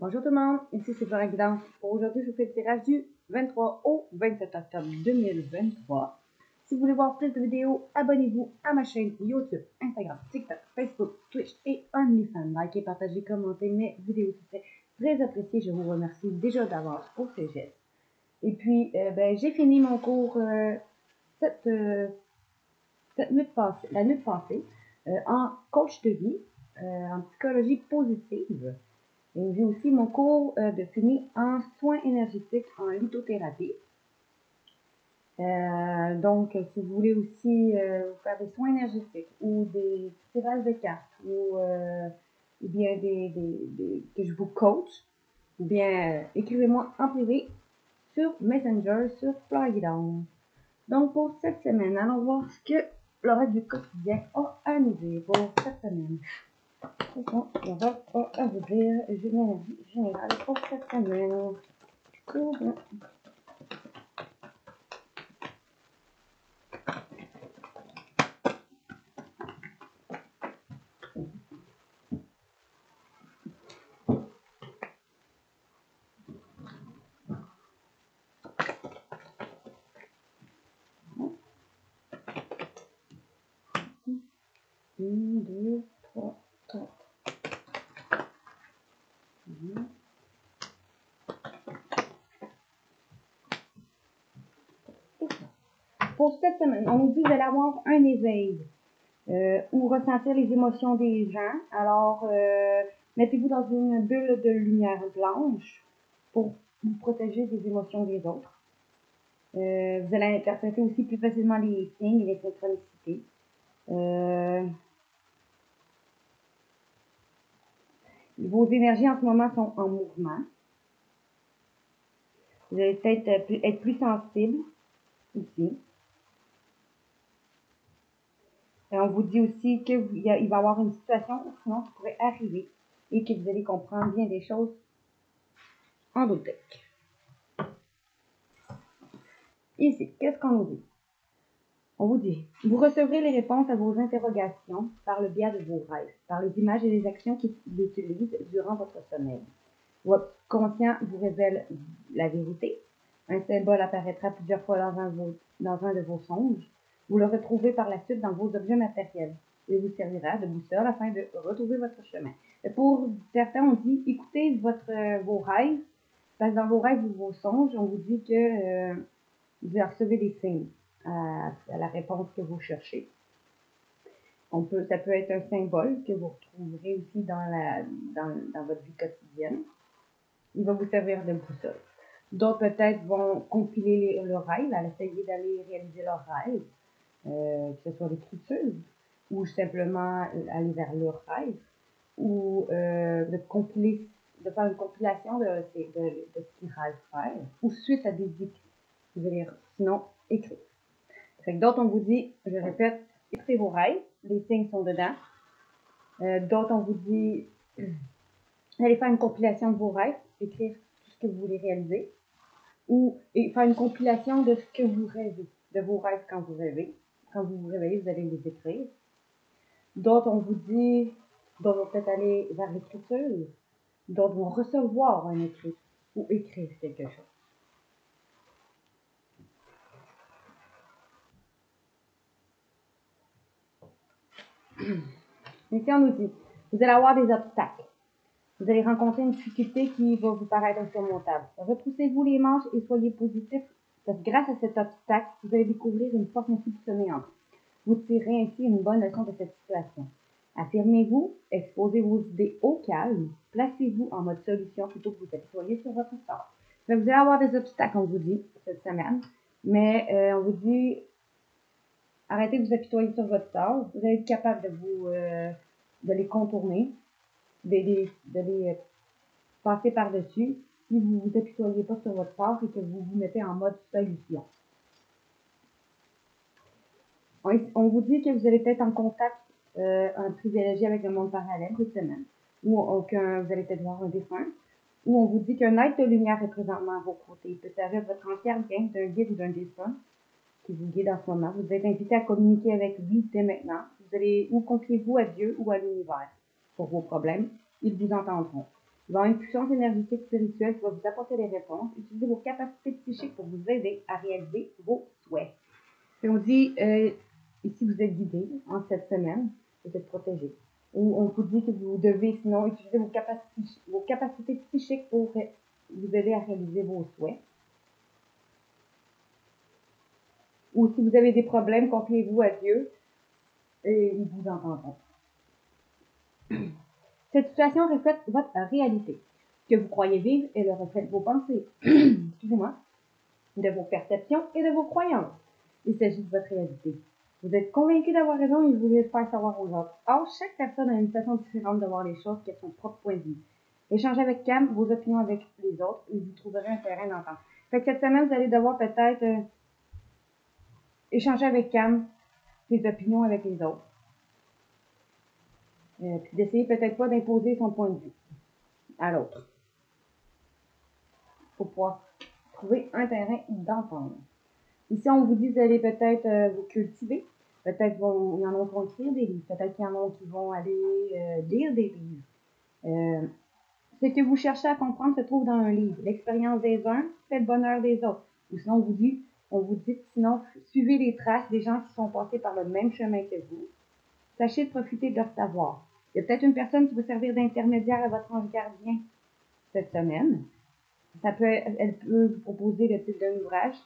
Bonjour tout le monde, ici c'est Flora Guidance. Pour aujourd'hui, je vous fais le tirage du 23 au 27 octobre 2023. Si vous voulez voir plus de vidéos, abonnez-vous à ma chaîne YouTube, Instagram, TikTok, Facebook, Twitch et OnlyFans. Likez, partagez, commentez mes vidéos, c'est très apprécié. Je vous remercie déjà d'avance pour ces gestes. Et puis, j'ai fini mon cours cette nuit passée, la nuit passée en coach de vie, en psychologie positive. Et j'ai aussi mon cours de fini en soins énergétiques en lithothérapie. Donc, si vous voulez aussi faire des soins énergétiques ou des tirages de cartes ou bien que je vous coach, ou bien écrivez-moi en privé sur Messenger, sur Flora Guidance. Donc, pour cette semaine, allons voir ce que le reste du quotidien a à nous dire pour cette semaine. On va vous dire l'énergie générale pour cette semaine. Une, deux, trois, quatre. Pour cette semaine, on nous dit que vous allez avoir un éveil ou ressentir les émotions des gens. Alors, mettez-vous dans une bulle de lumière blanche pour vous protéger des émotions des autres. Vous allez interpréter aussi plus facilement les signes et les synchronicités. Vos énergies en ce moment sont en mouvement. Vous allez peut-être être plus sensible aussi. Et on vous dit aussi qu'il va y avoir une situation sinon qui pourrait arriver et que vous allez comprendre bien des choses en double. Ici, qu'est-ce qu'on nous dit? On vous dit, vous recevrez les réponses à vos interrogations par le biais de vos rêves, par les images et les actions qu'ils utilisent durant votre sommeil. Votre conscient vous révèle la vérité. Un symbole apparaîtra plusieurs fois dans un de vos songes. Vous le retrouvez par la suite dans vos objets matériels. Il vous servira de boussole afin de retrouver votre chemin. Et pour certains, on dit, écoutez vos rêves, parce que dans vos rêves ou vos songes, on vous dit que vous recevez des signes à la réponse que vous cherchez. Ça peut être un symbole que vous retrouverez aussi dans votre vie quotidienne. Il va vous servir de boussole. D'autres peut-être vont compiler le rêve, à essayer d'aller réaliser leur rêve, que ce soit l'écriture, ou simplement aller vers leur rêve, ou de faire une compilation de ce qu'ils rêvent faire, ou suite à des écrits. Vous allez sinon écrire. Fait que d'autres, on vous dit, je répète, écrivez vos rêves, les signes sont dedans. D'autres, on vous dit, allez faire une compilation de vos rêves, écrire tout ce que vous voulez réaliser, ou faire une compilation de ce que vous rêvez, de vos rêves quand vous rêvez. Quand vous vous réveillez, vous allez les écrire. D'autres, on vous dit, d'autres vont peut-être aller vers l'écriture. D'autres vont recevoir un écrit ou écrire quelque chose. Ici, on nous dit, vous allez avoir des obstacles. Vous allez rencontrer une difficulté qui va vous paraître insurmontable. Retroussez-vous les manches et soyez positif, parce que grâce à cet obstacle, vous allez découvrir une force insoupçonnée en vous. Vous tirez ainsi une bonne leçon de cette situation. Affirmez-vous, exposez vos idées au calme, placez-vous en mode solution plutôt que vous apitoyer sur votre sort. Vous allez avoir des obstacles, on vous dit, cette semaine, mais on vous dit, arrêtez de vous apitoyer sur votre sort. Vous allez être capable de les contourner, de les passer par-dessus si vous ne vous apitoyez pas sur votre sort et que vous vous mettez en mode solution. On vous dit que vous allez être en contact un privilégié avec le monde parallèle cette semaine, ou vous allez peut-être voir un défunt, ou on vous dit qu'un être de lumière est présentement à vos côtés. Il peut servir votre entière gang d'un guide ou d'un défunt qui vous guide en ce moment. Vous êtes invité à communiquer avec lui dès maintenant. Vous allez ou confiez-vous à Dieu ou à l'univers pour vos problèmes. Ils vous entendront. Il va y avoir une puissance énergétique spirituelle qui va vous apporter des réponses. Utilisez vos capacités psychiques pour vous aider à réaliser vos souhaits. Et on dit, ici vous êtes guidé en cette semaine, vous êtes protégé. Ou on vous dit que vous devez sinon utiliser vos capacités psychiques pour vous aider à réaliser vos souhaits. Ou si vous avez des problèmes, confiez-vous à Dieu et ils vous entendront. Cette situation reflète votre réalité. Ce que vous croyez vivre est le reflet de vos pensées, excusez-moi, de vos perceptions et de vos croyances. Il s'agit de votre réalité. Vous êtes convaincu d'avoir raison et vous voulez le faire savoir aux autres. Or, chaque personne a une façon différente de voir les choses qui a son propre point de vue. Échangez avec calme vos opinions avec les autres et vous trouverez un terrain d'entente. Fait que cette semaine, vous allez devoir peut-être échanger avec calme ses opinions avec les autres. Puis d'essayer peut-être pas d'imposer son point de vue à l'autre. Pour pouvoir trouver un terrain d'entente. Ici, on vous dit que vous allez peut-être vous cultiver. Peut-être il y en a qui vont écrire des livres. Peut-être qu'il y en a qui vont aller lire des livres. Ce que vous cherchez à comprendre se trouve dans un livre. L'expérience des uns fait le bonheur des autres. Ou sinon, on vous dit sinon, suivez les traces des gens qui sont passés par le même chemin que vous. Sachez de profiter de leur savoir. Il y a peut-être une personne qui veut servir d'intermédiaire à votre ange gardien cette semaine. Elle peut vous proposer le titre d'un ouvrage.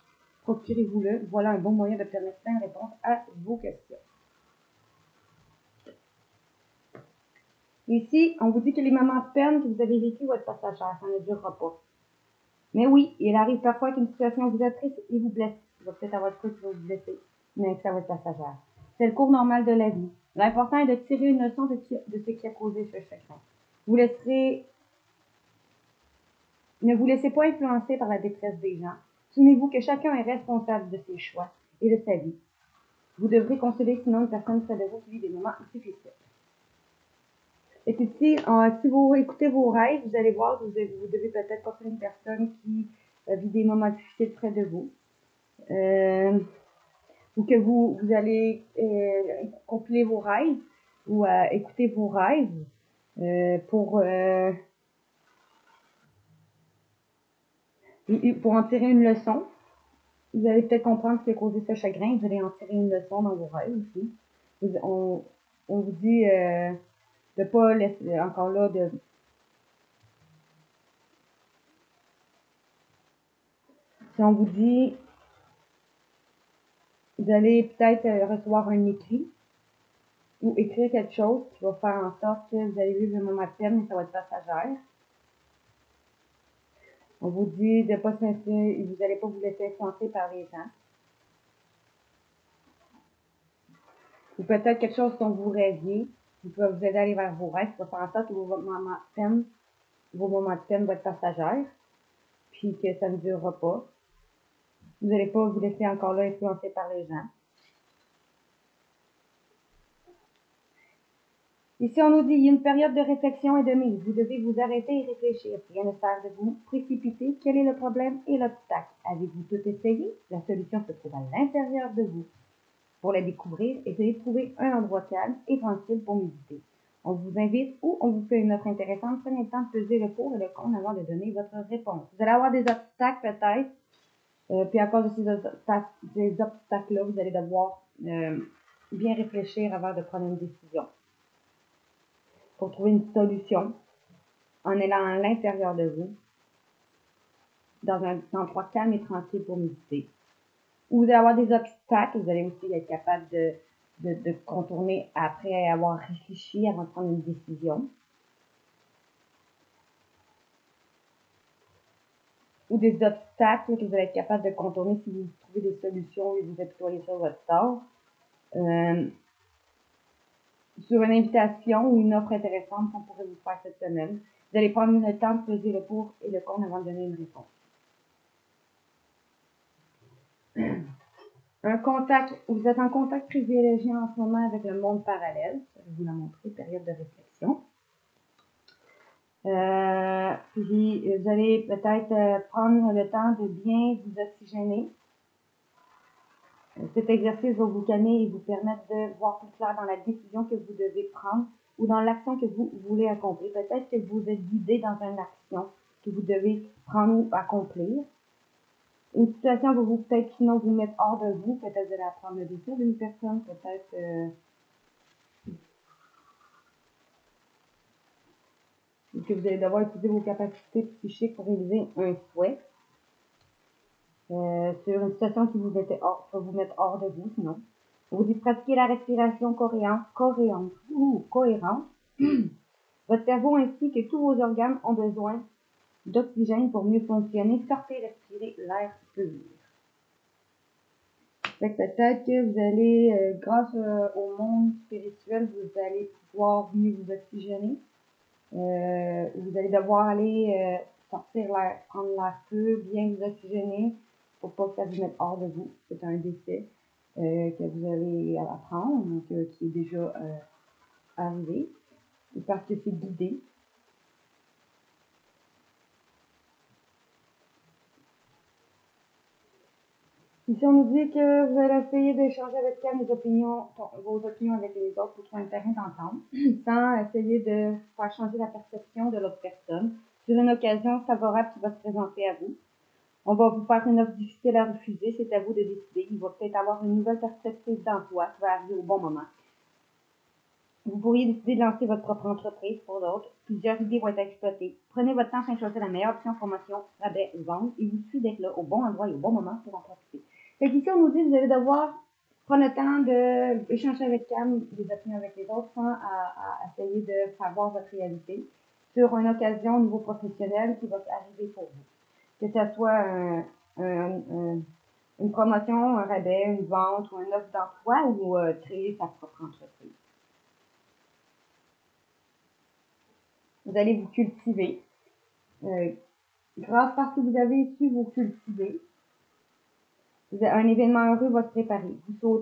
Procurez-vous-le. Voilà un bon moyen d'obtenir plein de réponses à vos questions. Ici, on vous dit que les moments de peine que vous avez vécu vont être passagers, ça ne durera pas. Mais oui, il arrive parfois qu'une situation vous attriste et vous blesse. Il va peut-être avoir de quoi qui va vous blesser, mais que ça va être passager. C'est le cours normal de la vie. L'important est de tirer une leçon de ce qui a causé ce chagrin. Ne vous laissez pas influencer par la détresse des gens. Souvenez-vous que chacun est responsable de ses choix et de sa vie. Vous devrez consoler sinon une personne près de vous qui vit des moments difficiles. Et puis si vous écoutez vos rêves, vous allez voir que vous devez peut-être consoler une personne qui vit des moments difficiles près de vous. Ou que vous allez compiler vos rêves ou écouter vos rêves pour en tirer une leçon. Vous allez peut-être comprendre ce qui a causé ce chagrin. Vous allez en tirer une leçon dans vos rêves aussi. On vous dit de ne pas laisser encore là si on vous dit vous allez peut-être recevoir un écrit ou écrire quelque chose qui va faire en sorte que vous allez vivre le moment de peine, mais ça va être passagère. On vous dit de pas vous n'allez pas vous laisser influencer par les gens. Ou peut-être quelque chose dont vous rêviez, qui peut vous aider à aller vers vos rêves, qui va faire en sorte que vos moments de peine vont être passagères, puis que ça ne durera pas. Vous n'allez pas vous laisser encore là influencer par les gens. Ici, on nous dit, il y a une période de réflexion et de mise. Vous devez vous arrêter et réfléchir. Rien ne sert de vous précipiter. Quel est le problème et l'obstacle? Avez-vous tout essayé? La solution se trouve à l'intérieur de vous. Pour la découvrir, essayez de trouver un endroit calme et tranquille pour méditer. On vous invite ou on vous fait une offre intéressante. Prenez le temps de peser le pour et le contre avant de donner votre réponse. Vous allez avoir des obstacles peut-être. Puis à cause de ces obstacles-là, vous allez devoir bien réfléchir avant de prendre une décision. Pour trouver une solution en allant à l'intérieur de vous, dans un endroit calme et tranquille pour méditer. Ou vous allez avoir des obstacles, vous allez aussi être capable de contourner après avoir réfléchi avant de prendre une décision. Ou des obstacles que vous allez être capable de contourner si vous trouvez des solutions et vous apitoyez sur votre sort. Sur une invitation ou une offre intéressante qu'on pourrait vous faire cette semaine. Vous allez prendre le temps de peser le pour et le contre avant de donner une réponse. Vous êtes en contact privilégié en ce moment avec le monde parallèle. Je vais vous la montrer, période de réflexion. Puis vous allez peut-être prendre le temps de bien vous oxygéner. Cet exercice va vous calmer et vous permettre de voir plus clair dans la décision que vous devez prendre ou dans l'action que vous voulez accomplir. Peut-être que vous êtes guidé dans une action que vous devez prendre ou accomplir. Une situation va vous peut-être sinon vous mettre hors de vous, peut-être de la prendre le décès d'une personne, peut-être que vous allez devoir utiliser vos capacités psychiques pour réaliser un souhait. Sur une situation qui vous était hors, va vous mettre hors de vous, sinon. Vous dites pratiquer la respiration cohérente. Votre cerveau ainsi que tous vos organes ont besoin d'oxygène pour mieux fonctionner. Sortez, respirez l'air pur. Peut-être que vous allez, grâce au monde spirituel, vous allez pouvoir mieux vous oxygéner. Vous allez devoir aller sortir l'air, prendre l'air pur, bien vous oxygéner, pour pas que ça vous mette hors de vous. C'est un décès que vous allez apprendre, donc, qui est déjà arrivé, parce que c'est guidé. Ici, on nous dit que vous allez essayer d'échanger avec calme vos opinions avec les autres pour trouver un terrain d'entente, sans essayer de faire changer la perception de l'autre personne sur une occasion favorable qui va se présenter à vous. On va vous faire une offre difficile à refuser, c'est à vous de décider. Il va peut-être avoir une nouvelle perspective d'emploi qui va arriver au bon moment. Vous pourriez décider de lancer votre propre entreprise pour d'autres. Plusieurs idées vont être exploitées. Prenez votre temps afin de choisir la meilleure option, promotion, rabais ou vente, et vous suffit d'être là au bon endroit et au bon moment pour en profiter. Fait qu'ici, on nous dit que vous allez devoir prendre le temps d'échanger avec calme des opinions avec les autres sans essayer de faire voir votre réalité sur une occasion au niveau professionnel qui va arriver pour vous. Que ce soit une promotion, un rabais, une vente ou une offre d'emploi ou créer sa propre entreprise. Vous allez vous cultiver. Grâce parce que vous avez su vous cultiver, un événement heureux va se préparer. Vous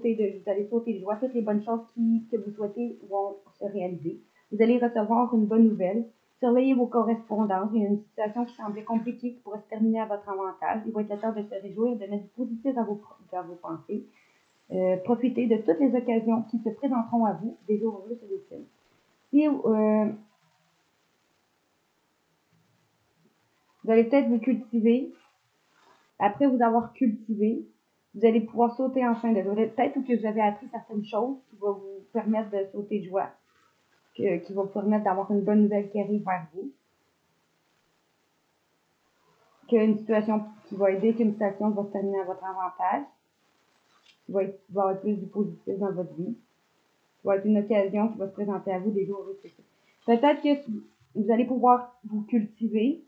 allez sauter de joie. Toutes les bonnes choses que vous souhaitez vont se réaliser. Vous allez recevoir une bonne nouvelle. Surveillez vos correspondances. Il y a une situation qui semblait compliquée qui pourrait se terminer à votre avantage. Il va être le temps de se réjouir, de mettre du positif dans vos pensées. Profitez de toutes les occasions qui se présenteront à vous. Des jours heureux se dessinent. Si vous allez peut-être vous cultiver. Après vous avoir cultivé, vous allez pouvoir sauter enfin de joie. Peut-être que vous avez appris certaines choses qui vont vous permettre de sauter de joie, qui vont vous permettre d'avoir une bonne nouvelle qui arrive vers vous. Qu'une situation qui va aider, qu'une situation va se terminer à votre avantage, qui va avoir plus du positif dans votre vie, qui va être une occasion qui va se présenter à vous des jours heureux. Peut-être que vous allez pouvoir vous cultiver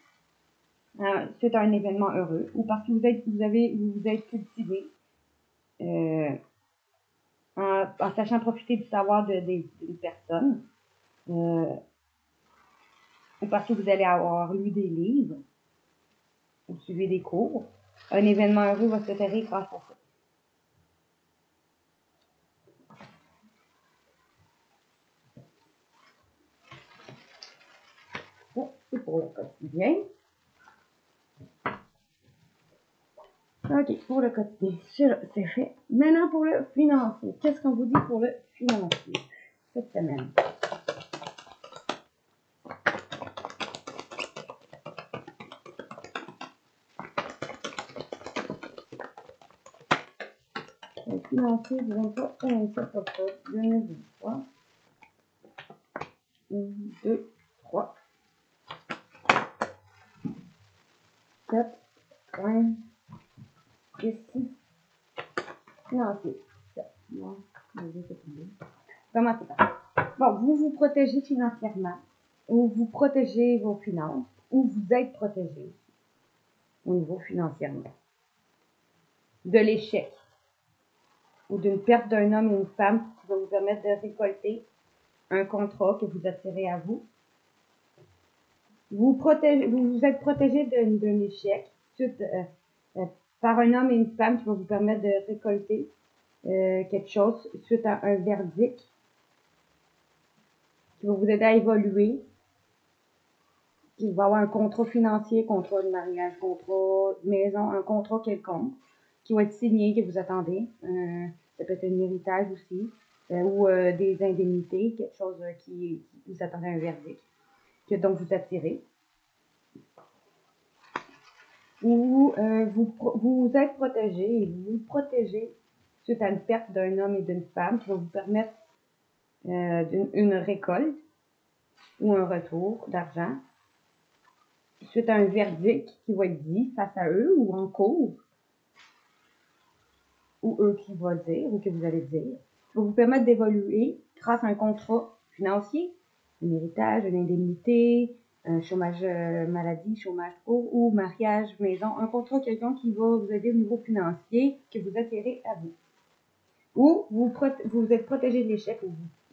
suite à un événement heureux, ou parce que vous vous êtes cultivé en sachant profiter du savoir d'une personne, ou parce que vous allez avoir lu des livres, ou suivi des cours. Un événement heureux va se faire grâce à ça. Ça, c'est pour le quotidien. Ok, pour le quotidien, c'est fait. Maintenant pour le financier. Qu'est-ce qu'on vous dit pour le financier cette semaine? Le financier du 23 au 27 octobre 2023. 1, 2, 3, 4, 5, 6, financier. Comment c'est ça? Bon, vous vous protégez financièrement, ou vous protégez vos finances, ou vous êtes protégé au niveau financièrement. De l'échec, ou d'une perte d'un homme et une femme qui va vous permettre de récolter un contrat que vous attirez à vous. Vous êtes protégé d'un échec par un homme et une femme qui va vous permettre de récolter quelque chose suite à un verdict qui va vous aider à évoluer, qui va avoir un contrat financier, contrat de mariage, contrat de maison, un contrat quelconque qui va être signé, que vous attendez. Ça peut être un héritage aussi. ou des indemnités, quelque chose qui vous attendez un verdict, que donc vous attirez. Ou vous êtes protégé et vous vous protégez suite à une perte d'un homme et d'une femme qui va vous permettre une récolte ou un retour d'argent suite à un verdict qui va être dit face à eux ou en cours, ou eux qui vont dire, ou que vous allez dire, qui va vous permettre d'évoluer grâce à un contrat financier, un héritage, une indemnité, un chômage maladie, chômage court ou mariage, maison, un contrat, quelqu'un qui va vous aider au niveau financier, que vous attirez à vous. Ou vous êtes protégé de l'échec,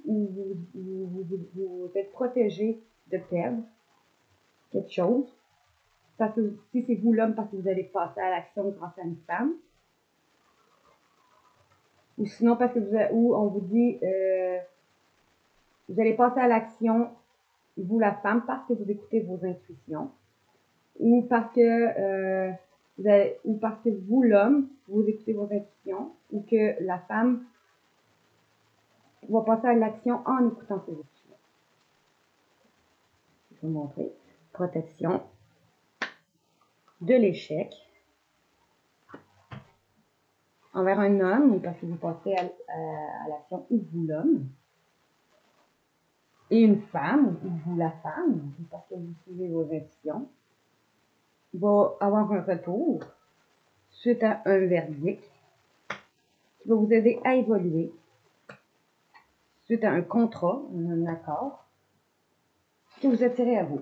ou vous êtes protégé de perdre quelque chose. Parce que si c'est vous l'homme, parce que vous allez passer à l'action grâce à une femme. Ou sinon parce que ou on vous dit vous allez passer à l'action, vous la femme, parce que vous écoutez vos intuitions. Ou parce que ou parce que vous l'homme, vous écoutez vos intuitions, ou que la femme va passer à l'action en écoutant ses intuitions. Je vais vous montrer. Protection de l'échec envers un homme, ou parce que vous passez à l'action, ou vous l'homme. Et une femme, ou vous la femme, parce que vous suivez vos intuitions, va avoir un retour suite à un verdict qui va vous aider à évoluer suite à un contrat, un accord que vous attirez à vous.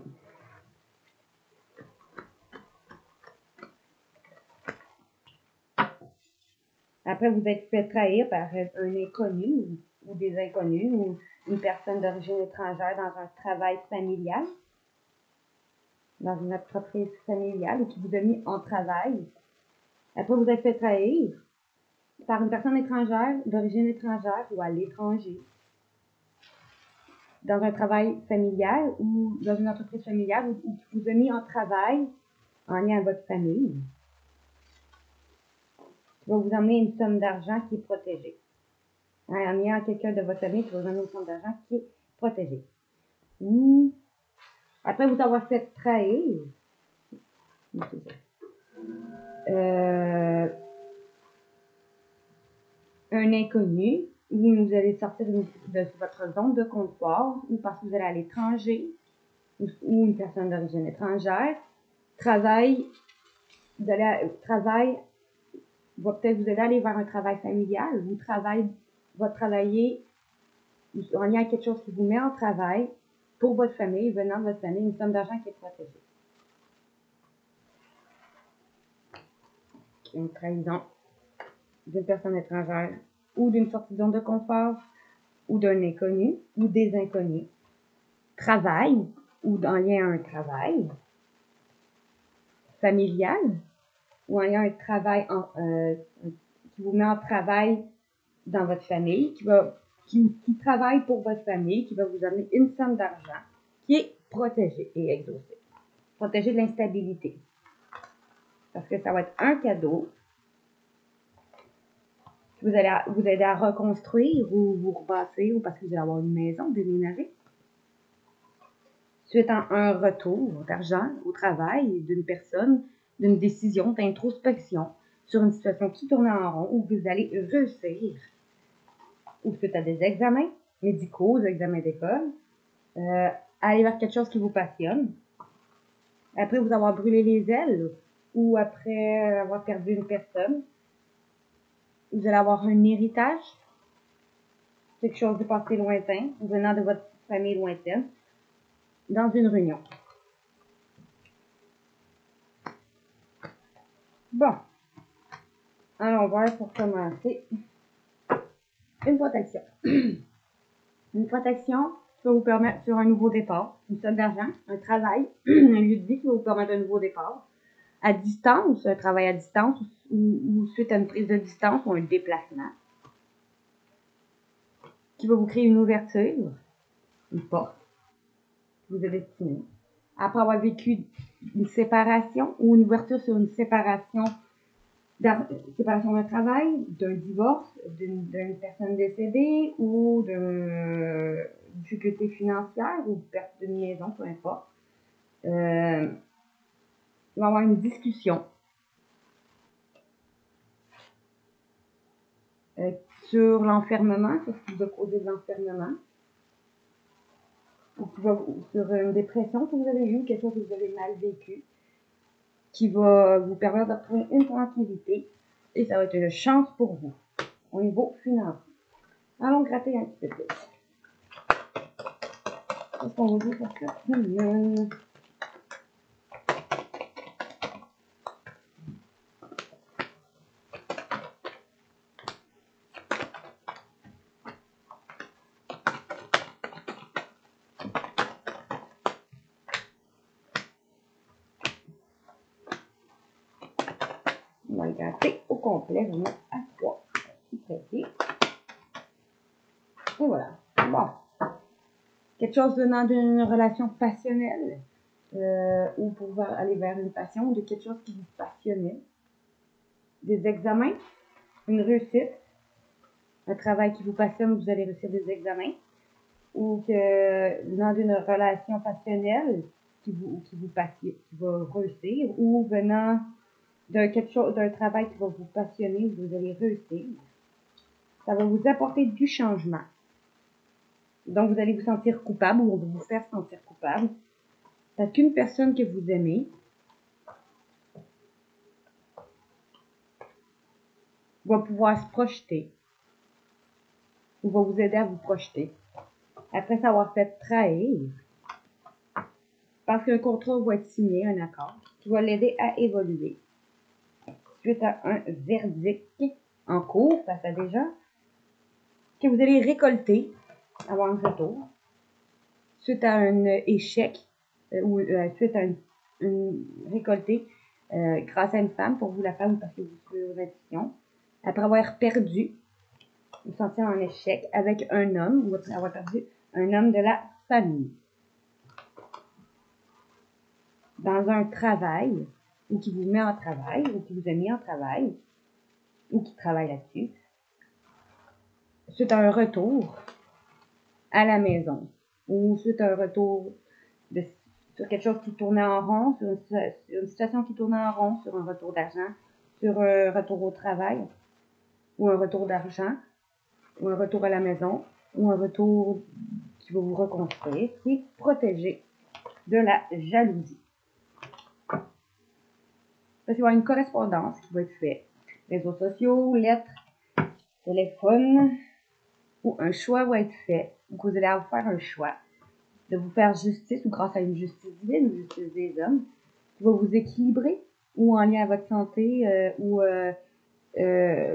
Après, vous êtes fait trahir par un inconnu ou des inconnus ou une personne d'origine étrangère dans un travail familial, dans une entreprise familiale ou qui vous a mis en travail. Après, vous êtes fait trahir par une personne étrangère, d'origine étrangère ou à l'étranger, dans un travail familial ou dans une entreprise familiale ou qui vous a mis en travail en lien avec votre famille, qui va vous emmener une somme d'argent qui est protégée. En lien avec quelqu'un de votre famille qui va vous emmener une somme d'argent qui est protégée. Ou, après vous avoir fait trahir, un inconnu, où vous allez sortir de votre zone de confort, ou parce que vous allez à l'étranger, ou une personne d'origine étrangère, travail, va peut-être vous aider à aller vers un travail familial, va travailler en lien avec quelque chose qui vous met en travail pour votre famille, venant de votre famille, une somme d'argent qui est protégée. Une trahison d'une personne étrangère ou d'une sortie de zone de confort ou d'un inconnu ou des inconnus. Travail ou en lien à un travail familial ou en lien à un travail qui vous met en travail dans votre famille, qui travaille pour votre famille, qui va vous amener une somme d'argent qui est protégée et exaucée. Protégée de l'instabilité. Parce que ça va être un cadeau qui vous allez vous aider à reconstruire ou vous rebâtir ou parce que vous allez avoir une maison, déménager. Suite à un retour d'argent au travail d'une personne, d'une décision d'introspection sur une situation qui tourne en rond où vous allez réussir. Ou suite à des examens médicaux, des examens d'école, aller vers quelque chose qui vous passionne. Après vous avoir brûlé les ailes ou après avoir perdu une personne, vous allez avoir un héritage, quelque chose de passé lointain, venant de votre famille lointaine, dans une réunion. Bon, allons voir pour commencer. Une protection. Une protection qui va vous permettre sur un nouveau départ, une somme d'argent, un travail, un lieu de vie qui va vous permettre un nouveau départ. À distance, un travail à distance ou suite à une prise de distance ou un déplacement qui va vous créer une ouverture, une porte qui vous est destinée. Après avoir vécu une séparation ou une ouverture sur une séparation séparation d'un travail, d'un divorce, d'une personne décédée ou d'une difficulté financière ou perte d'une maison, peu importe. Il va y avoir une discussion sur l'enfermement, sur ce qui vous a causé de l'enfermement, ou sur une dépression que vous avez eue, quelque chose que vous avez mal vécu, qui va vous permettre d'obtenir une tranquillité et ça va être une chance pour vous au niveau financier. Allons gratter un petit peu plus. Qu'est-ce qu'on va dire pour cette semaine? On va le gratter au complet, je vais mettre à 3. Et voilà. Bon. Quelque chose venant d'une relation passionnelle, ou pour aller vers une passion, ou de quelque chose qui vous passionnait. Des examens, une réussite, un travail qui vous passionne, vous allez réussir des examens. Ou que venant d'une relation passionnelle qui va réussir, ou venant d'un travail qui va vous passionner, vous allez réussir. Ça va vous apporter du changement. Donc, vous allez vous sentir coupable ou on va vous faire sentir coupable. Parce qu'une personne que vous aimez va pouvoir se projeter ou va vous aider à vous projeter. Après s'avoir fait trahir, parce qu'un contrat va être signé, un accord, qui va l'aider à évoluer. Suite à un verdict en cours face à des gens que vous allez récolter, avoir un retour. Suite à un échec, ou suite à une récoltée grâce à une femme, pour vous la femme ou parce que vous suivez vos intuitions. Après avoir perdu, vous sentez un échec avec un homme, ou après avoir perdu un homme de la famille. Dans un travail, ou qui vous met en travail, ou qui vous a mis en travail, ou qui travaille là-dessus. Suite à un retour à la maison, ou suite à un retour sur quelque chose qui tournait en rond, sur une situation qui tournait en rond, sur un retour d'argent, sur un retour au travail, ou un retour d'argent, ou un retour à la maison, ou un retour qui va vous reconstruire, et protéger de la jalousie. Il va y avoir une correspondance qui va être faite. Réseaux sociaux, lettres, téléphone, ou un choix va être fait. Donc vous allez avoir faire un choix de vous faire justice ou grâce à une justice divine, une justice des hommes, qui va vous équilibrer ou en lien à votre santé ou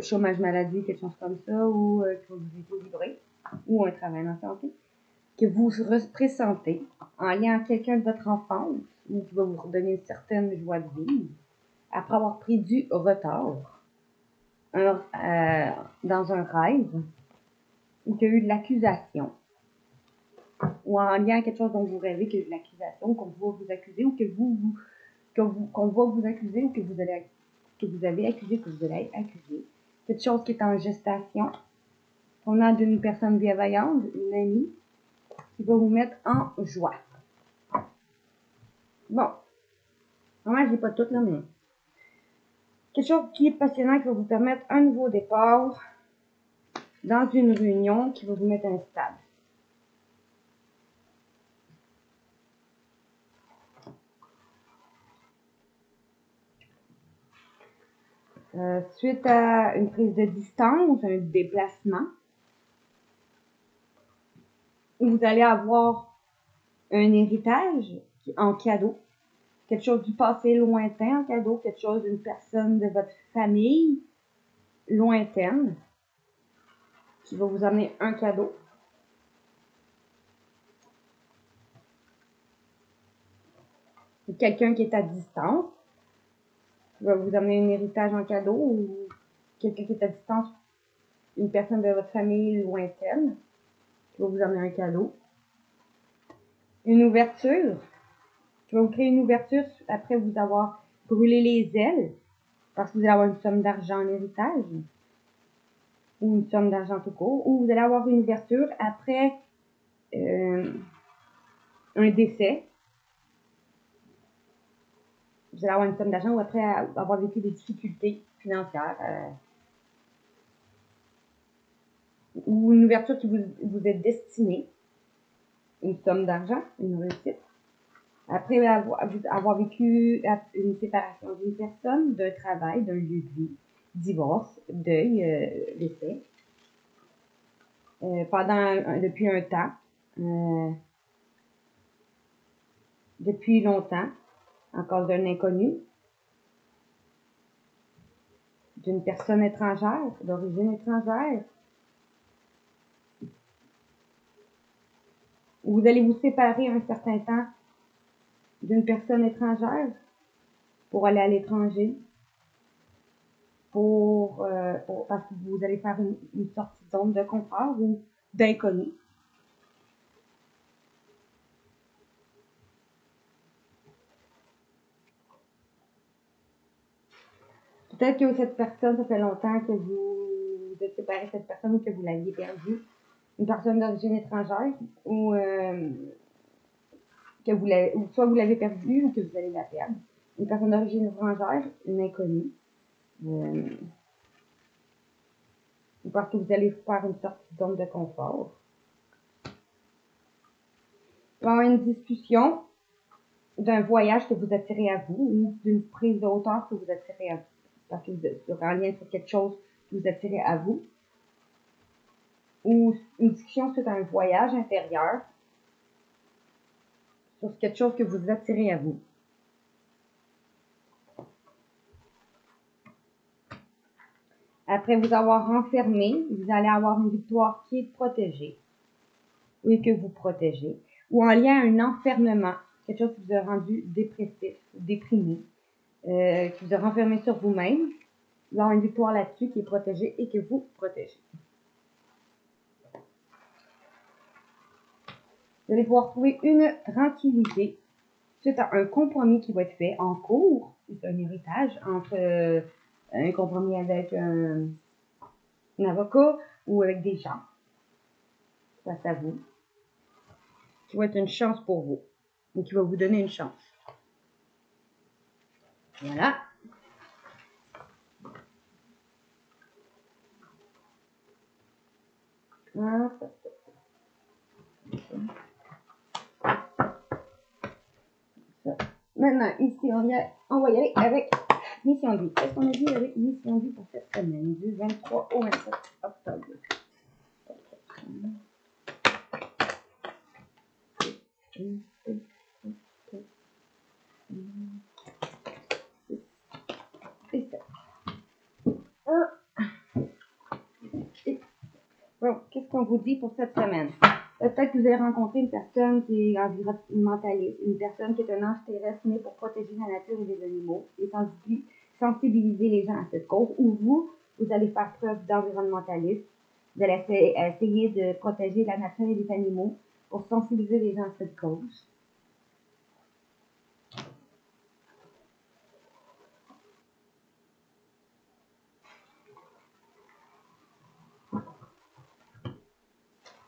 chômage maladie, quelque chose comme ça, ou qui va vous équilibrer, ou un travail en santé, que vous pressentez en lien à quelqu'un de votre enfance ou qui va vous redonner une certaine joie de vivre après avoir pris du retard dans un rêve ou qu'il y a eu de l'accusation ou en lien à quelque chose dont vous rêvez qu'il y a eu de l'accusation, qu'on va vous accuser ou qu'on va vous accuser ou que vous avez accusé, que vous allez être accusé. Quelque chose qui est en gestation, on a d'une personne bienveillante, une amie, qui va vous mettre en joie. Bon, vraiment, j'ai pas tout là, mais quelque chose qui est passionnant, qui va vous permettre un nouveau départ dans une réunion qui va vous mettre instable. Suite à une prise de distance, un déplacement, vous allez avoir un héritage en cadeau, quelque chose du passé lointain en cadeau, quelque chose d'une personne de votre famille lointaine qui va vous amener un cadeau. Quelqu'un qui est à distance qui va vous amener un héritage en cadeau ou quelqu'un qui est à distance, une personne de votre famille lointaine qui va vous amener un cadeau. Une ouverture qui va vous créer une ouverture après vous avoir brûlé les ailes parce que vous allez avoir une somme d'argent en héritage, ou une somme d'argent tout court, ou vous allez avoir une ouverture après un décès. Vous allez avoir une somme d'argent ou après avoir vécu des difficultés financières. Ou une ouverture qui vous est destinée. Une somme d'argent, une réussite. Après avoir vécu une séparation d'une personne, d'un travail, d'un lieu de vie, divorce, deuil, décès. Depuis un temps, depuis longtemps, encore d'un inconnu, d'une personne étrangère, d'origine étrangère. Vous allez vous séparer un certain temps d'une personne étrangère pour aller à l'étranger, parce que vous allez faire une sortie de zone de confort ou d'inconnu. Peut-être que cette personne, ça fait longtemps que vous êtes séparé de cette personne ou que vous l'aviez perdue. Une personne d'origine étrangère ou soit vous l'avez perdue ou que vous allez la perdre. Une personne d'origine étrangère, une inconnue. Parce que vous allez faire une sortie de zone de confort. Il va y avoir une discussion d'un voyage que vous attirez à vous ou d'une prise de hauteur que vous attirez à vous. Parce que vous êtes en lien sur quelque chose que vous attirez à vous. Ou une discussion sur un voyage intérieur sur quelque chose que vous attirez à vous. Après vous avoir enfermé, vous allez avoir une victoire qui est protégée. Oui, que vous protégez. Ou en lien à un enfermement, quelque chose qui vous a rendu dépressif, déprimé, qui vous a renfermé sur vous-même. Vous avez une victoire là-dessus qui est protégée et que vous protégez. Vous allez pouvoir trouver une tranquillité suite à un compromis qui va être fait en cours. C'est un héritage entre un compromis avec un avocat ou avec des gens face à vous. Qui va être une chance pour vous. Ou qui va vous donner une chance. Voilà. Maintenant, ici, on va y aller avec mission de vie. Qu'est-ce qu'on a dit avec mission de vie pour cette semaine, du 23 au 27 octobre? Bon, qu'est-ce qu'on vous dit pour cette semaine? Peut-être que vous avez rencontré une personne qui est environnementaliste, une personne qui est un ange terrestre né pour protéger la nature et les animaux et sensibiliser les gens à cette cause. Ou vous allez faire preuve d'environnementaliste. Vous allez essayer de protéger la nature et les animaux pour sensibiliser les gens à cette cause.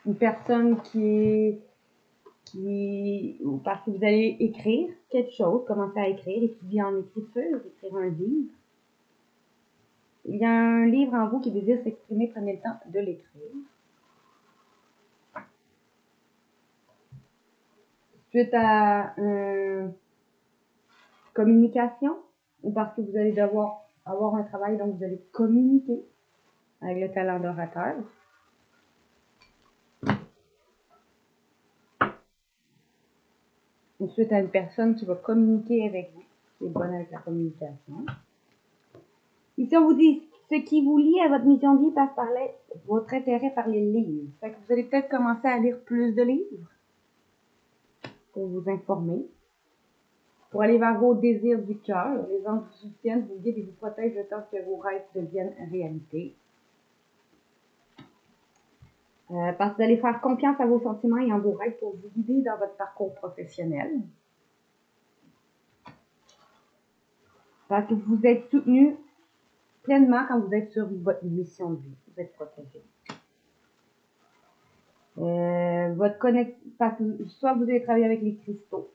Une personne parce que vous allez écrire quelque chose, commencer à écrire, étudier en écriture, écrire un livre. Il y a un livre en vous qui désire s'exprimer, prenez le temps de l'écrire. Suite à une communication, ou parce que vous allez devoir avoir un travail, donc vous allez communiquer avec le talent d'orateur. Ensuite, à une personne qui va communiquer avec vous, qui est bonne avec la communication. Ici, on vous dit, ce qui vous lie à votre mission de vie passe par votre intérêt par les livres. Fait que vous allez peut-être commencer à lire plus de livres pour vous informer, pour aller vers vos désirs du cœur. Les anges vous soutiennent, vous guident et vous protègent le temps que vos rêves deviennent réalité. Parce que vous allez faire confiance à vos sentiments et en vos rêves pour vous guider dans votre parcours professionnel. Parce que vous êtes soutenu pleinement quand vous êtes sur votre mission de vie. Vous êtes protégé. Votre connexion, soit vous allez travailler avec les cristaux,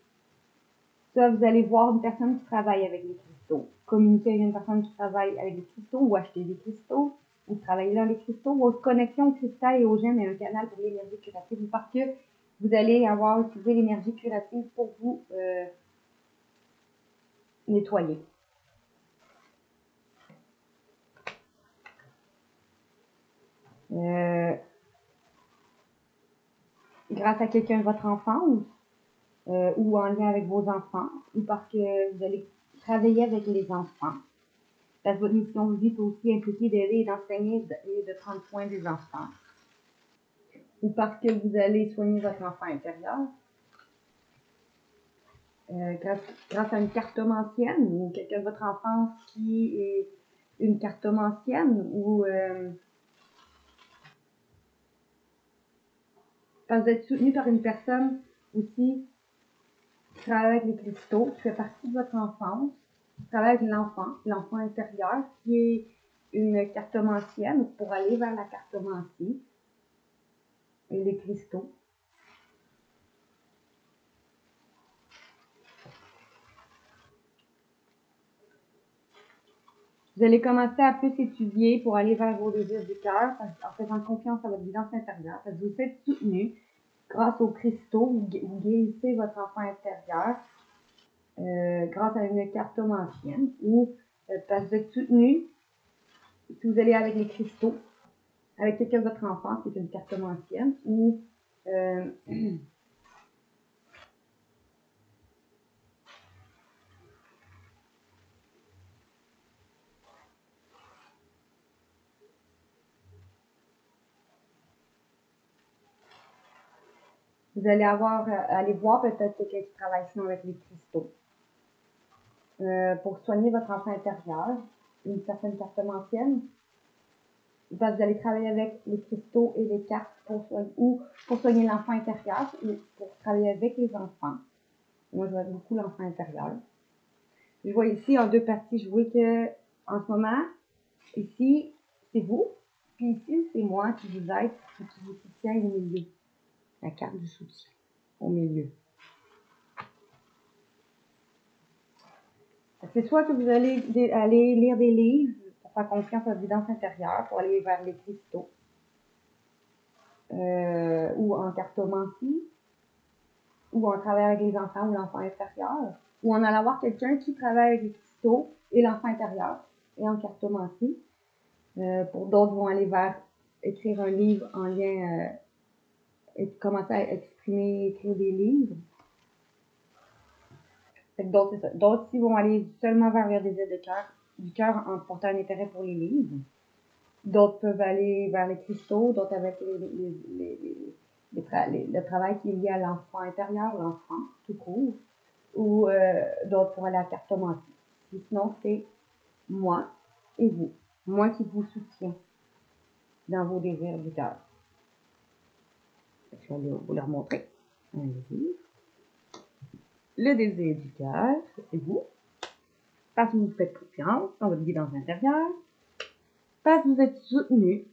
soit vous allez voir une personne qui travaille avec les cristaux, communiquer avec une personne qui travaille avec les cristaux, ou acheter des cristaux, ou travailler dans les cristaux. Votre connexion au cristal et aux gemmes est un canal pour l'énergie curative, parce que vous allez avoir utilisé l'énergie curative pour vous nettoyer. Grâce à quelqu'un de votre enfant ou en lien avec vos enfants, ou parce que vous allez travailler avec les enfants. Parce que votre mission de vie peut aussi impliquer d'aider et d'enseigner et de prendre soin des enfants. Ou parce que vous allez soigner votre enfant intérieur. Grâce à une cartomancienne ou quelqu'un de votre enfance qui est une cartomancienne ou parce que vous êtes soutenu par une personne aussi qui travaille avec les cristaux, qui fait partie de votre enfance, qui travaille avec l'enfant intérieur, qui est une cartomancienne pour aller vers la cartomancie et les cristaux. Vous allez commencer à plus étudier pour aller vers vos désirs du cœur en faisant confiance à votre guidance intérieure. Parce que vous êtes soutenu grâce aux cristaux, vous guérissez votre enfant intérieur grâce à une cartomancienne ou parce que vous êtes soutenu si vous allez avec les cristaux, avec quelqu'un de votre enfance qui est une cartomancienne ou vous allez aller voir peut-être quelqu'un qui travaille sinon avec les cristaux. Pour soigner votre enfant intérieur, une certaine cartomancienne, parce que vous allez travailler avec les cristaux et les cartes pour soigner l'enfant intérieur ou pour travailler avec les enfants. Moi, je vois beaucoup l'enfant intérieur. Je vois ici en deux parties, je vois que en ce moment, ici, c'est vous, puis ici, c'est moi qui vous aide et qui vous soutient au milieu. La carte du soutien au milieu. C'est soit que vous allez aller lire des livres pour faire confiance à la guidance intérieure, pour aller vers les cristaux, ou en cartomancie, ou en travaillant avec les enfants ou l'enfant intérieur, ou en allant voir quelqu'un qui travaille avec les cristaux et l'enfant intérieur, et en cartomancie. Pour d'autres, vont aller vers écrire un livre en lien et commencer à écrire des livres. D'autres, c'est ça. D'autres aussi vont aller seulement vers leur désir du cœur en portant un intérêt pour les livres. D'autres peuvent aller vers les cristaux, d'autres avec le travail qui est lié à l'enfant intérieur, l'enfant tout court, ou d'autres pour aller à la cartomancie. Sinon, c'est moi et vous. Moi qui vous soutiens dans vos désirs du cœur. Je vais vous leur montrer. Allez-y. Le désir du cœur, c'est vous. Parce que vous faites confiance dans votre guidance intérieure. Parce que vous êtes soutenu,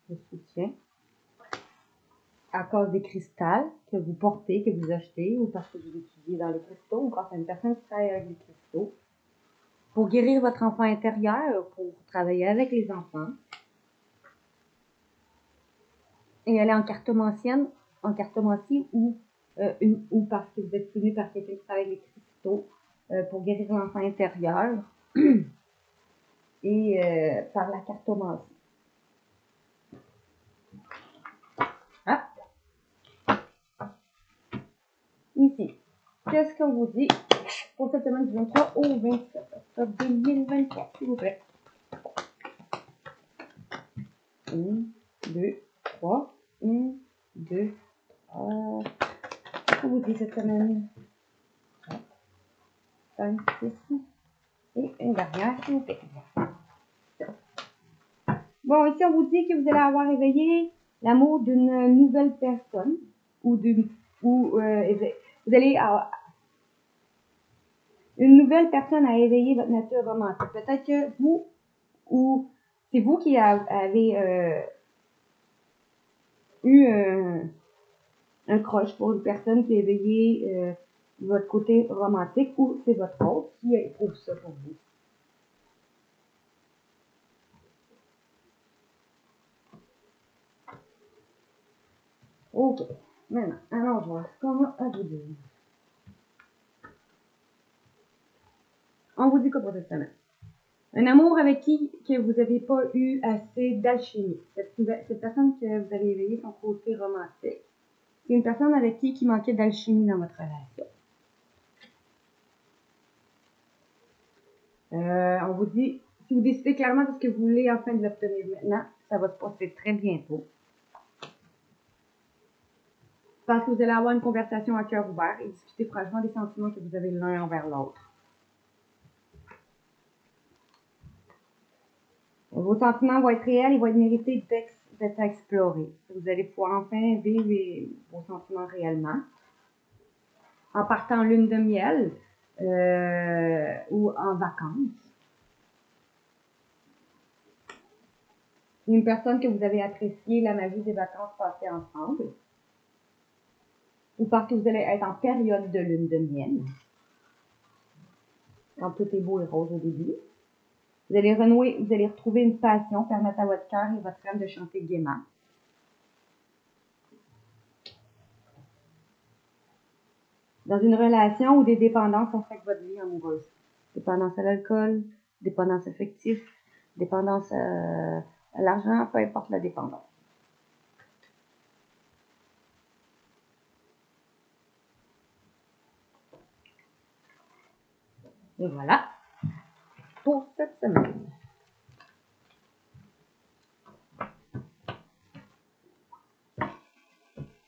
le soutien, à cause des cristals que vous portez, que vous achetez, ou parce que vous étudiez dans les cristaux, ou grâce à une personne qui travaille avec les cristaux. Pour guérir votre enfant intérieur, pour travailler avec les enfants. Et aller en cartomancie ou parce que vous êtes soutenu par quelqu'un qui travaille avec les cristaux pour guérir l'enfant intérieur et par la cartomancie. Ah. Ici, qu'est-ce qu'on vous dit pour cette semaine du 23 au 27 octobre 2023, s'il vous plaît? 1, 2, 3. 1, 2, 3. Qu'est-ce qu'on vous dit cette semaine? 5, 6. Et une dernière, s'il vous plaît. Bon, ici, on vous dit que vous allez avoir éveillé l'amour d'une nouvelle personne ou vous allez avoir une nouvelle personne à éveiller votre nature romantique. Peut-être que vous ou c'est vous qui avez eu un crush pour une personne qui a éveillé votre côté romantique, ou c'est votre autre qui éprouve ça pour vous. Ok, maintenant, allons voir ce qu'on a à vous dire. On vous dit quoi pour cette semaine? Un amour avec qui que vous n'avez pas eu assez d'alchimie. Cette personne que vous avez éveillé son côté romantique, c'est une personne avec qui manquait d'alchimie dans votre relation. On vous dit, si vous décidez clairement de ce que vous voulez enfin de l'obtenir maintenant, ça va se passer très bientôt. Parce que vous allez avoir une conversation à cœur ouvert et discuter franchement des sentiments que vous avez l'un envers l'autre. Vos sentiments vont être réels et vont être mérités d'être explorés. Vous allez pouvoir enfin vivre vos sentiments réellement. En partant en lune de miel ou en vacances. Une personne que vous avez apprécié la magie des vacances passées ensemble. Ou parce que vous allez être en période de lune de miel. Quand tout est beau et rose au début. Vous allez renouer, vous allez retrouver une passion, permettre à votre cœur et votre âme de chanter gaiement. Dans une relation ou des dépendances affectent votre vie amoureuse. Dépendance à l'alcool, dépendance affective, dépendance à l'argent, peu importe la dépendance. Et voilà pour cette semaine.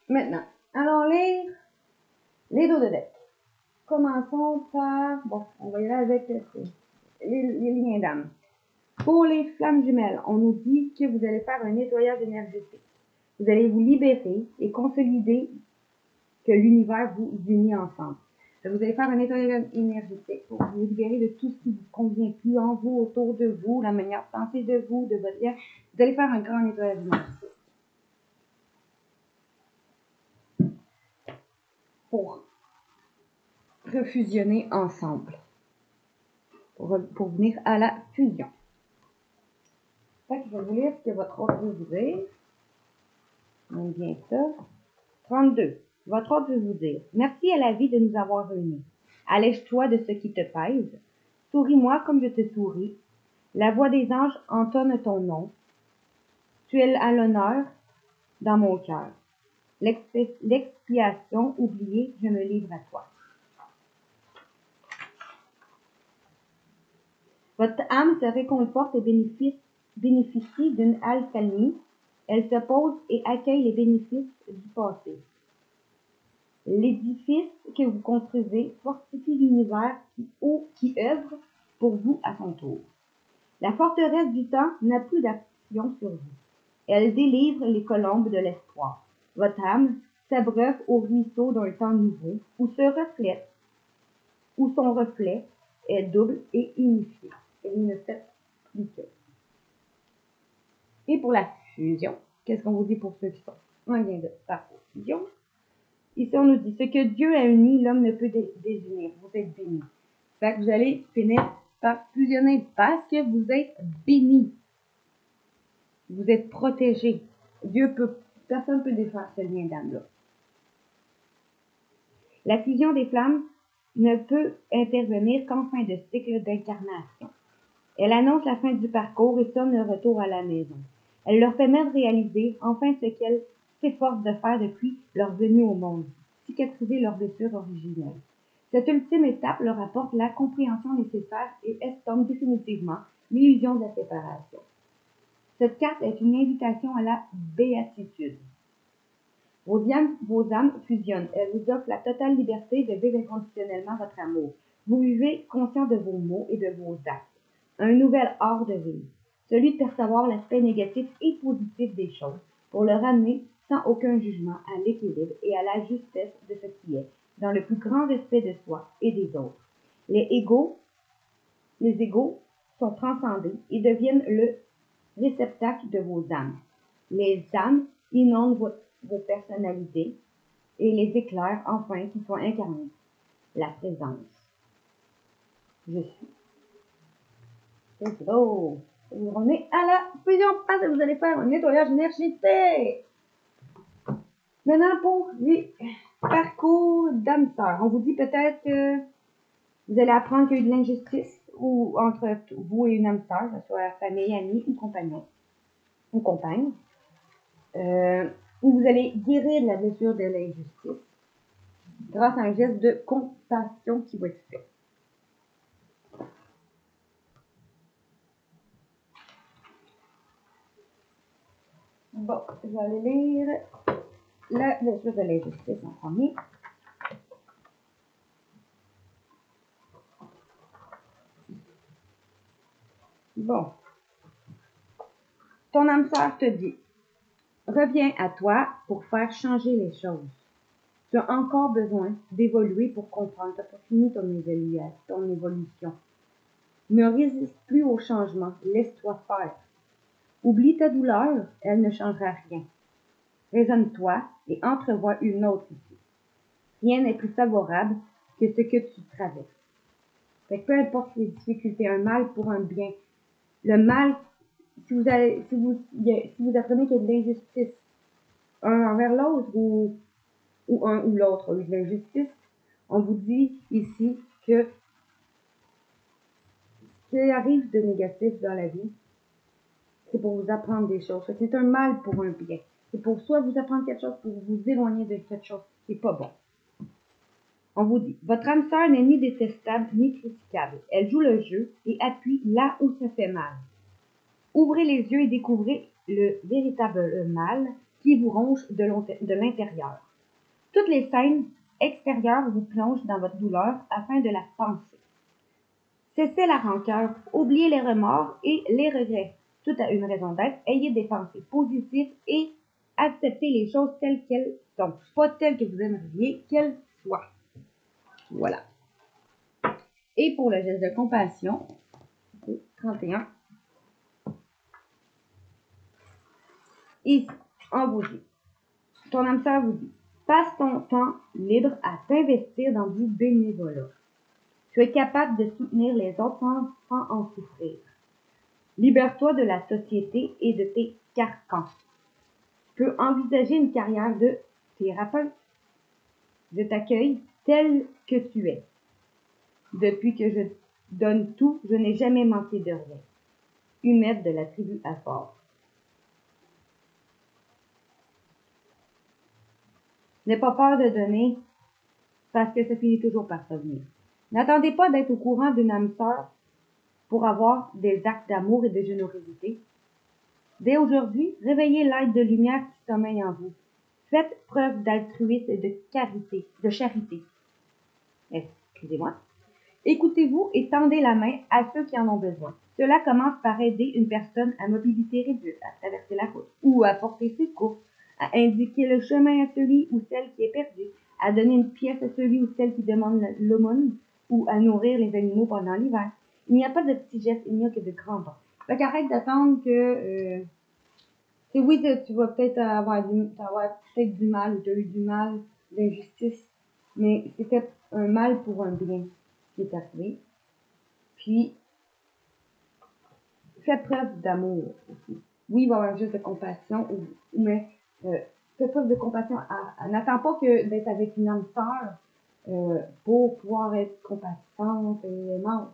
Maintenant, allons lire les dos de deck. Commençons par, bon, on va y aller avec les liens d'âme. Pour les flammes jumelles, on nous dit que vous allez faire un nettoyage énergétique. Vous allez vous libérer et consolider que l'univers vous unit ensemble. Vous allez faire un nettoyage énergétique pour vous libérer de tout ce qui ne vous convient plus en vous, autour de vous, la manière de penser de vous, de votre vie. Vous allez faire un grand nettoyage énergétique. Pour refusionner ensemble. Pour venir à la fusion. Fait que je vais vous lire ce que votre autre veut vous dire. On aime bien ça. 32. Votre autre veut vous dire: merci à la vie de nous avoir réunis. Allège-toi de ce qui te pèse. Souris-moi comme je te souris. La voix des anges entonne ton nom. Tu es à l'honneur dans mon cœur. L'expiation oubliée, je me livre à toi. Votre âme se réconforte et bénéficie d'une accalmie. Elle se pose et accueille les bénéfices du passé. L'édifice que vous construisez fortifie l'univers qui œuvre pour vous à son tour. La forteresse du temps n'a plus d'action sur vous. Elle délivre les colombes de l'espoir. Votre âme s'abreuve au ruisseau d'un temps nouveau où son reflet est double et unifié. Elle ne fait plus que. Et pour la fusion, qu'est-ce qu'on vous dit pour ceux qui sont en lien de par fusion? Ici, on nous dit: ce que Dieu a uni, l'homme ne peut désunir. Vous êtes bénis. Fait que vous allez finir par fusionner parce que vous êtes bénis. Vous êtes protégés. Personne ne peut défaire ce lien d'âme-là. La fusion des flammes ne peut intervenir qu'en fin de cycle d'incarnation. Elle annonce la fin du parcours et sonne le retour à la maison. Elle leur permet de réaliser enfin ce qu'elles s'efforcent de faire depuis leur venue au monde, cicatriser leurs blessures originelles. Cette ultime étape leur apporte la compréhension nécessaire et estompe définitivement l'illusion de la séparation. Cette carte est une invitation à la béatitude. Vos âmes fusionnent. Elle vous offre la totale liberté de vivre inconditionnellement votre amour. Vous vivez conscient de vos mots et de vos actes. Un nouvel art de vivre, celui de percevoir l'aspect négatif et positif des choses, pour le ramener sans aucun jugement à l'équilibre et à la justesse de ce qui est, dans le plus grand respect de soi et des autres. Les égaux sont transcendés et deviennent le réceptacle de vos âmes. Les âmes inondent vos personnalités et les éclairs, enfin, qui sont incarnés. La présence. Je suis. C'est beau. On est à la fusion parce que vous allez faire un nettoyage énergétique. Maintenant, pour les parcours d'âme sœur, on vous dit peut-être que vous allez apprendre qu'il y a eu de l'injustice ou entre vous et une âme sœur, que ce soit famille, ami ou compagnon ou compagne. Où vous allez guérir de la blessure de l'injustice grâce à un geste de compassion qui va être fait. Bon, je vais aller lire la blessure de l'injustice en premier. Bon. Ton âme sœur te dit, reviens à toi pour faire changer les choses. Tu as encore besoin d'évoluer pour comprendre. Tu n'as pas fini ton évolution. Ne résiste plus au changement. Laisse-toi faire. Oublie ta douleur, elle ne changera rien. Raisonne-toi et entrevois une autre issue. Rien n'est plus favorable que ce que tu traverses. Fait que peu importe les difficultés, un mal pour un bien. Le mal, si vous apprenez qu'il y a de l'injustice, un envers l'autre ou un ou l'autre, de l'injustice, on vous dit ici que ce qui arrive de négatif dans la vie, c'est pour vous apprendre des choses. C'est un mal pour un bien. C'est pour soit vous apprendre quelque chose, pour vous éloigner de quelque chose qui n'est pas bon. On vous dit, votre âme sœur n'est ni détestable ni critiquable. Elle joue le jeu et appuie là où ça fait mal. Ouvrez les yeux et découvrez le véritable mal qui vous ronge de l'intérieur. Toutes les scènes extérieures vous plongent dans votre douleur afin de la penser. Cessez la rancœur, oubliez les remords et les regrets. Tout a une raison d'être. Ayez des pensées positives et acceptez les choses telles qu'elles sont, pas telles que vous aimeriez qu'elles soient. Voilà. Et pour le geste de compassion, 31. Ici, on vous dit, ton âme sœur vous dit, passe ton temps libre à t'investir dans du bénévolat. Tu es capable de soutenir les autres sans en souffrir. Libère-toi de la société et de tes carcans. Tu peux envisager une carrière de thérapeute. Je t'accueille tel que tu es. Depuis que je donne tout, je n'ai jamais manqué de rien. Humette de la tribu Affort. N'aie pas peur de donner parce que ça finit toujours par revenir. N'attendez pas d'être au courant d'une âme sœur pour avoir des actes d'amour et de générosité. Dès aujourd'hui, réveillez l'aide de lumière qui sommeille en vous. Faites preuve d'altruisme et de charité. Excusez-moi. Écoutez-vous et tendez la main à ceux qui en ont besoin. Cela commence par aider une personne à mobilité réduite à traverser la route ou à porter ses courses, à indiquer le chemin à celui ou celle qui est perdu, à donner une pièce à celui ou celle qui demande l'aumône ou à nourrir les animaux pendant l'hiver. Il n'y a pas de petits gestes, il n'y a que de grands pas. Fait qu'arrête d'attendre que oui, tu vas peut-être avoir peut-être du mal ou tu as eu du mal, de l'injustice, mais c'était un mal pour un bien qui est arrivé. Puis, fais preuve d'amour aussi. Oui, il va y avoir juste de compassion, mais fais preuve de compassion. N'attends pas d'être avec une âme sœur pour pouvoir être compatissante et aimante.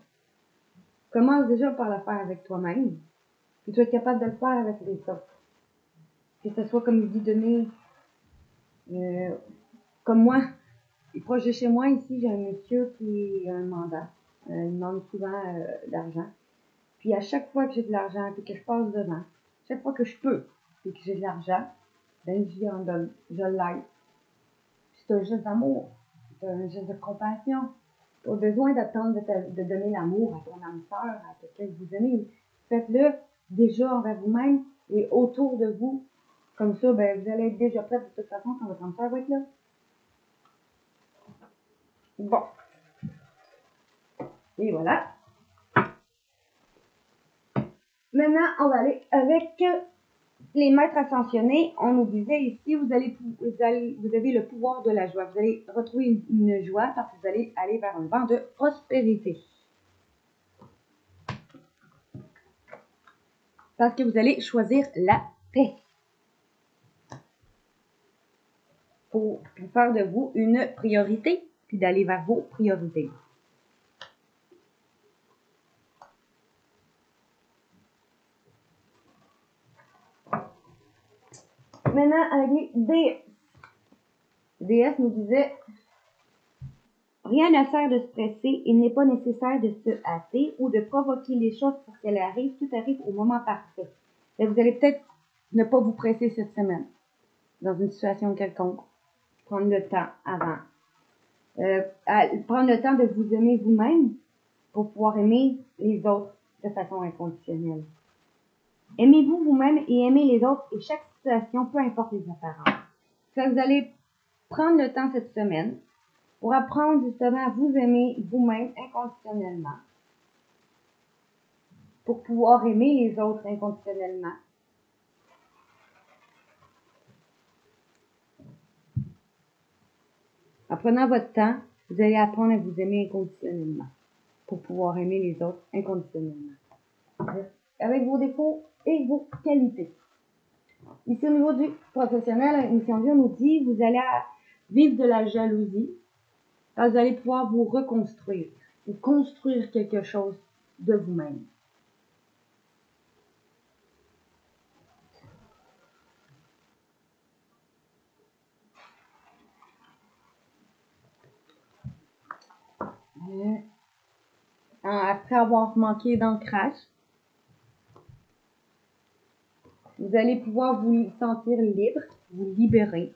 Commence déjà par le faire avec toi-même, puis tu vas être capable de le faire avec les autres. Que ce soit, comme il dit, donner, comme moi, proche de chez moi, ici, j'ai un monsieur qui a un mandat. Il demande souvent d'argent. Puis à chaque fois que j'ai de l'argent, puis que je passe devant, chaque fois que je peux, puis que j'ai de l'argent, ben je lui en donne, je l'aide. C'est un geste d'amour, c'est un geste de compassion. Pas besoin d'attendre de donner l'amour à ton âme sœur, à quelqu'un que vous aimez. Faites-le déjà envers vous-même et autour de vous. Comme ça, ben, vous allez être déjà prête de toute façon quand votre âme sœur va être là. Bon. Et voilà. Maintenant, on va aller avec les maîtres ascensionnés. On nous disait ici, vous avez le pouvoir de la joie. Vous allez retrouver une joie parce que vous allez aller vers un vent de prospérité. Parce que vous allez choisir la paix. Pour faire de vous une priorité, puis d'aller vers vos priorités. Maintenant, avec les déesses. Les déesses nous disaient, rien ne sert de stresser, il n'est pas nécessaire de se hâter ou de provoquer les choses pour qu'elles arrivent, tout arrive au moment parfait. Et vous allez peut-être ne pas vous presser cette semaine, dans une situation quelconque. Prendre le temps avant. Prendre le temps de vous aimer vous-même pour pouvoir aimer les autres de façon inconditionnelle. Aimez-vous vous-même et aimez les autres et chaque situation, peu importe les apparences. Ça, vous allez prendre le temps cette semaine pour apprendre justement à vous aimer vous-même inconditionnellement. Pour pouvoir aimer les autres inconditionnellement. En prenant votre temps, vous allez apprendre à vous aimer inconditionnellement. Pour pouvoir aimer les autres inconditionnellement. Avec vos défauts et vos qualités. Ici, au niveau du professionnel, la mission de vie, on nous dit, vous allez vivre de la jalousie, vous allez pouvoir vous reconstruire, ou construire quelque chose de vous-même. Après avoir manqué d'ancrage, vous allez pouvoir vous sentir libre, vous libérer,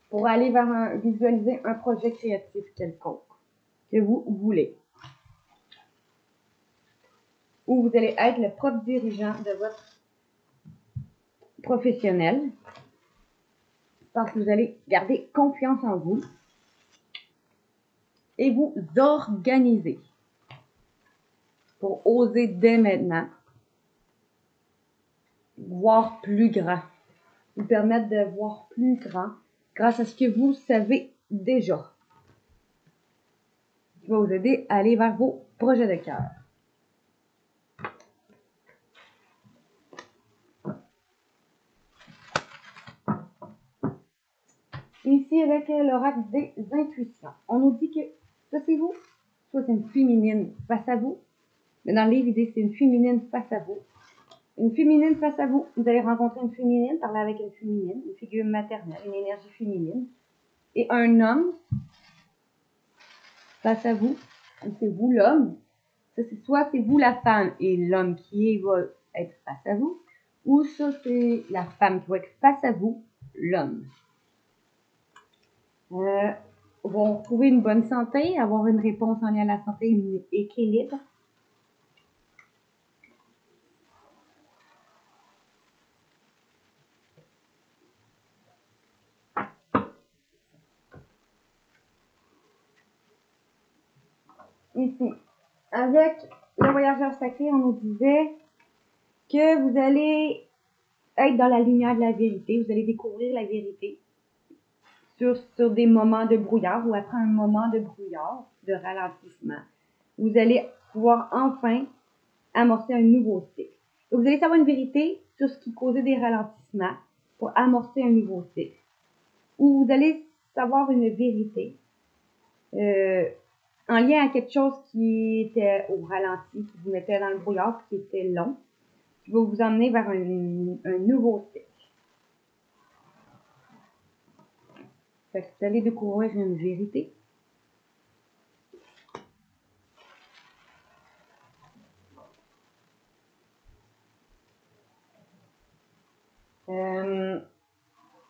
pour aller vers visualiser un projet créatif quelconque que vous voulez. Ou vous allez être le propre dirigeant de votre professionnel, parce que vous allez garder confiance en vous et vous organiser pour oser dès maintenant voir plus grand, vous permettre de voir plus grand grâce à ce que vous savez déjà, qui va vous aider à aller vers vos projets de cœur. Ici, avec l'oracle des intuitions, on nous dit que ça c'est vous, soit c'est une féminine face à vous, mais dans les idées, c'est une féminine face à vous. Une féminine face à vous, vous allez rencontrer une féminine, parler avec une féminine, une figure maternelle, une énergie féminine. Et un homme face à vous, c'est vous l'homme, ça c'est soit c'est vous la femme et l'homme qui va être face à vous, ou ça c'est la femme qui va être face à vous, l'homme. Vont trouver une bonne santé, avoir une réponse en lien à la santé, un équilibre. Ici, avec le voyageur sacré, on nous disait que vous allez être dans la lumière de la vérité, vous allez découvrir la vérité sur des moments de brouillard ou après un moment de brouillard, de ralentissement. Vous allez pouvoir enfin amorcer un nouveau cycle. Donc, vous allez savoir une vérité sur ce qui causait des ralentissements pour amorcer un nouveau cycle. Ou vous allez savoir une vérité en lien à quelque chose qui était au ralenti, qui vous mettait dans le brouillard, qui était long, qui va vous emmener vers un nouveau cycle. Fait que vous allez découvrir une vérité.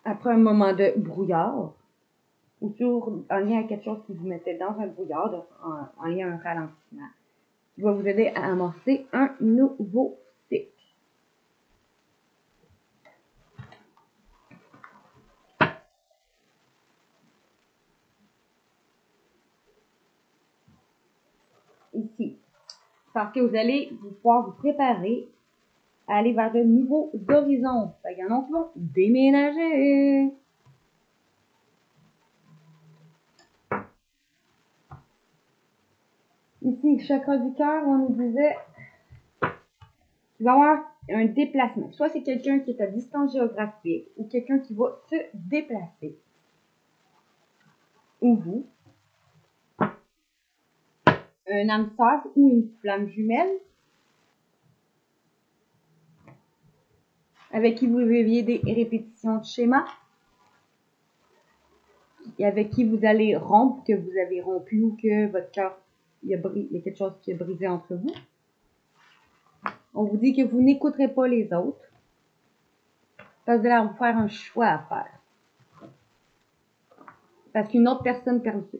Après un moment de brouillard, ou en lien à quelque chose qui vous mettait dans un brouillard, en lien à un ralentissement, qui va vous aider à amorcer un nouveau cycle. Ici, Parce que vous allez pouvoir vous préparer à aller vers de nouveaux horizons. Fait qu'il y en a qui vont déménager. Ici, chakra du cœur, on nous disait qu'il va y avoir un déplacement. Soit c'est quelqu'un qui est à distance géographique ou quelqu'un qui va se déplacer. Ou vous. Un âme sœur ou une flamme jumelle avec qui vous viviez des répétitions de schémas et avec qui vous allez rompre, que vous avez rompu ou que votre cœur, il y a quelque chose qui a brisé entre vous. On vous dit que vous n'écouterez pas les autres parce que vous allez vous faire un choix à faire. Parce qu'une autre personne perturbe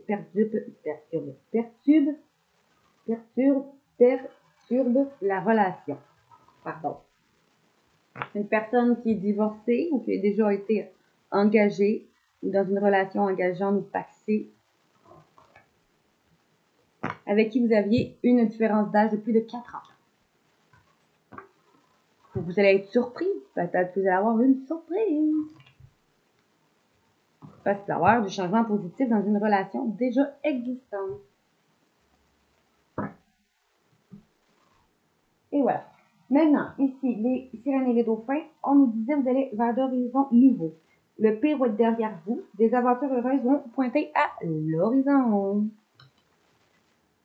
la relation. Pardon. Une personne qui est divorcée ou qui a déjà été engagée ou dans une relation engageante ou paxée, avec qui vous aviez une différence d'âge de plus de 4 ans. Vous allez être surpris. Peut-être que vous allez avoir une surprise. Parce qu'il va y avoir du changement positif dans une relation déjà existante. Et voilà. Maintenant, ici, les sirènes et les dauphins, on nous disait que vous allez vers d'horizons nouveaux. Le pire va être derrière vous. Des aventures heureuses vont pointer à l'horizon.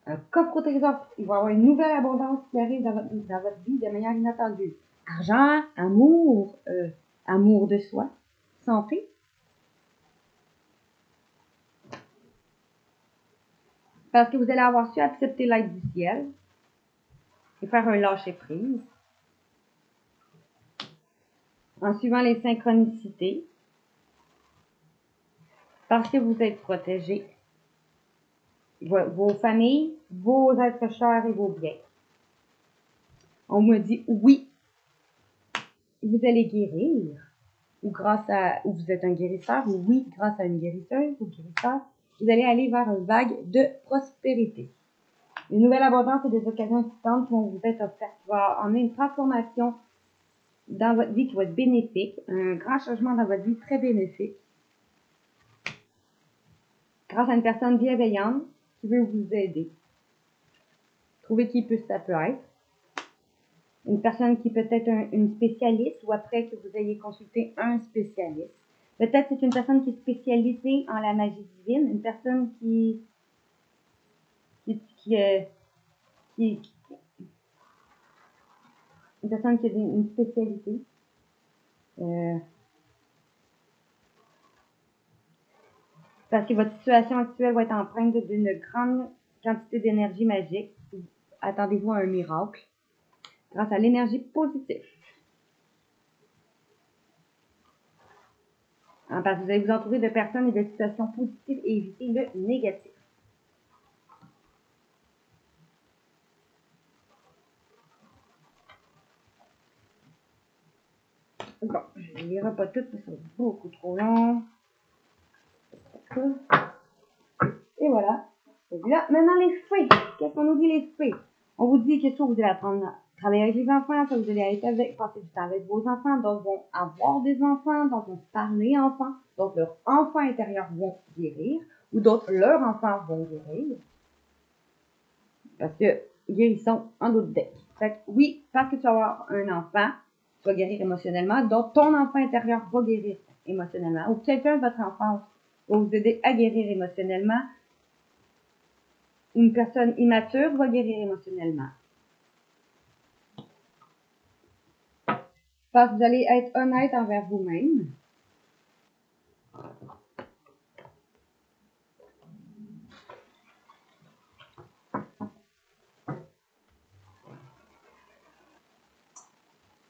Un coffre au trésor. Il va y avoir une nouvelle abondance qui arrive dans votre vie de manière inattendue. Argent, amour, amour de soi, santé. Parce que vous allez avoir su accepter l'aide du ciel et faire un lâcher-prise. En suivant les synchronicités. Parce que vous êtes protégés. Vos familles, vos êtres chers et vos biens. On me dit oui, vous allez guérir, ou vous êtes un guérisseur, ou oui, grâce à une guérisseuse ou guérisseur, vous allez aller vers une vague de prospérité. Une nouvelle abondance et des occasions excitantes vont vous être offertes, qui va emmener une transformation dans votre vie qui va être bénéfique, un grand changement dans votre vie très bénéfique, grâce à une personne bienveillante qui veut vous aider. Trouvez qui ça peut être. Une personne qui peut être une spécialiste ou après que vous ayez consulté un spécialiste. Peut-être c'est une personne qui est spécialisée en la magie divine, une personne une personne qui a une spécialité. Parce que votre situation actuelle va être empreinte d'une grande quantité d'énergie magique. Attendez-vous à un miracle grâce à l'énergie positive. Parce que vous allez vous entourer de personnes et de situations positives et éviter le négatif. Bon, je ne lirai pas tout parce que c'est beaucoup trop long. Et voilà. Là, maintenant les fées. Qu'est-ce qu'on nous dit les fées? On vous dit que soit vous allez apprendre à travailler avec les enfants, soit vous allez être passer du temps avec vos enfants, d'autres vont avoir des enfants, d'autres vont parler enfants, d'autres leurs enfants intérieurs vont guérir, ou d'autres leurs enfants vont guérir. Parce que guérissons en d'autres decks. Fait que oui, parce que tu vas avoir un enfant, tu vas guérir émotionnellement, donc ton enfant intérieur va guérir émotionnellement, ou quelqu'un de votre enfance va vous aider à guérir émotionnellement. Une personne immature va guérir émotionnellement. Parce que vous allez être honnête envers vous-même.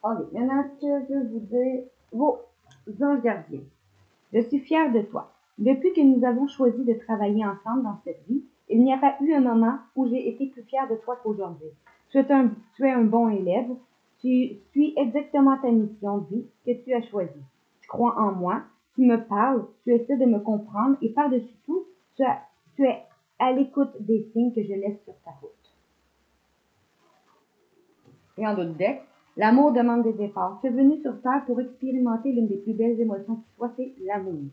Ok, maintenant, ce que je vous dis, vos anges gardiens. Je suis fière de toi. Depuis que nous avons choisi de travailler ensemble dans cette vie, il n'y a pas eu un moment où j'ai été plus fière de toi qu'aujourd'hui. Tu es un bon élève. Tu suis exactement ta mission de vie que tu as choisie. Tu crois en moi. Tu me parles. Tu essaies de me comprendre. Et par-dessus tout, tu es à l'écoute des signes que je laisse sur ta route. Et en d'autres decks, l'amour demande des efforts. Tu es venu sur Terre pour expérimenter l'une des plus belles émotions qui soit, c'est l'amour.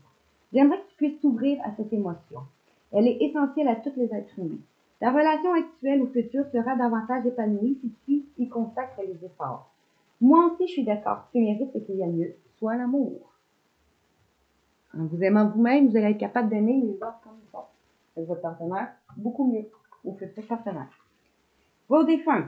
J'aimerais que tu puisses t'ouvrir à cette émotion. Elle est essentielle à tous les êtres humains. Ta relation actuelle ou future sera davantage épanouie si tu y consacres les efforts. Moi aussi, je suis d'accord. Tu mérites ce qu'il y a mieux, soit l'amour. En vous aimant vous-même, vous allez être capable d'aimer les autres comme ils sont. Avec votre partenaire, beaucoup mieux, ou futur partenaire. Vos défunts.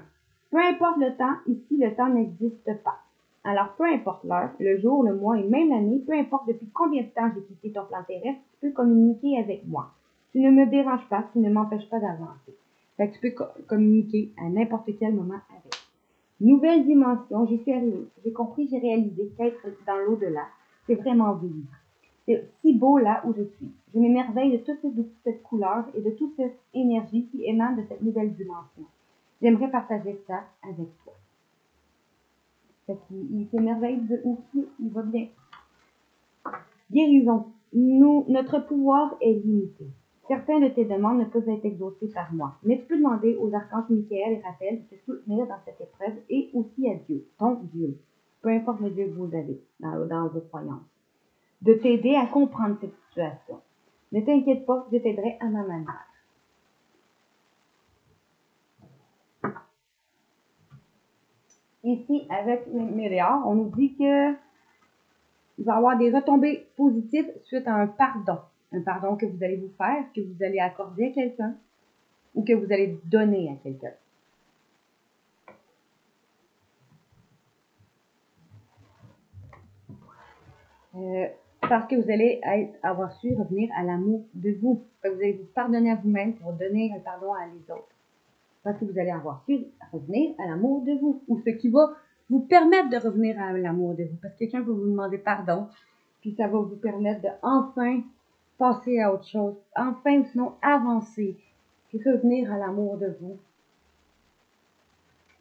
Peu importe le temps, ici, le temps n'existe pas. Alors, peu importe l'heure, le jour, le mois et même l'année, peu importe depuis combien de temps j'ai quitté ton plan terrestre, tu peux communiquer avec moi. Tu ne me déranges pas, tu ne m'empêches pas d'avancer. Fait que tu peux communiquer à n'importe quel moment avec. Nouvelle dimension, j'y suis arrivée. J'ai compris, j'ai réalisé qu'être dans l'au-delà, c'est vraiment vivre. C'est si beau là où je suis. Je m'émerveille de toute cette couleur et de toute cette énergie qui émane de cette nouvelle dimension. J'aimerais partager ça avec toi. Fait qu'il s'émerveille de où il va bien. Guérison. Notre pouvoir est limité. Certains de tes demandes ne peuvent être exaucées par moi, mais tu peux demander aux archanges Michael et Raphaël de te soutenir dans cette épreuve et aussi à Dieu, ton Dieu, peu importe le Dieu que vous avez dans vos croyances, de t'aider à comprendre cette situation. Ne t'inquiète pas, je t'aiderai à ma manière. Ici, avec les météores, on nous dit que il va y avoir des retombées positives suite à un pardon. Un pardon que vous allez vous faire, que vous allez accorder à quelqu'un ou que vous allez donner à quelqu'un. Parce que vous allez avoir su revenir à l'amour de vous. Vous allez vous pardonner à vous-même pour donner un pardon à les autres. Parce que vous allez avoir su revenir à l'amour de vous. Ou ce qui va vous permettre de revenir à l'amour de vous. Parce que quelqu'un va vous demander pardon. Puis ça va vous permettre de enfin passer à autre chose. Enfin, ou sinon avancer. Puis revenir à l'amour de vous.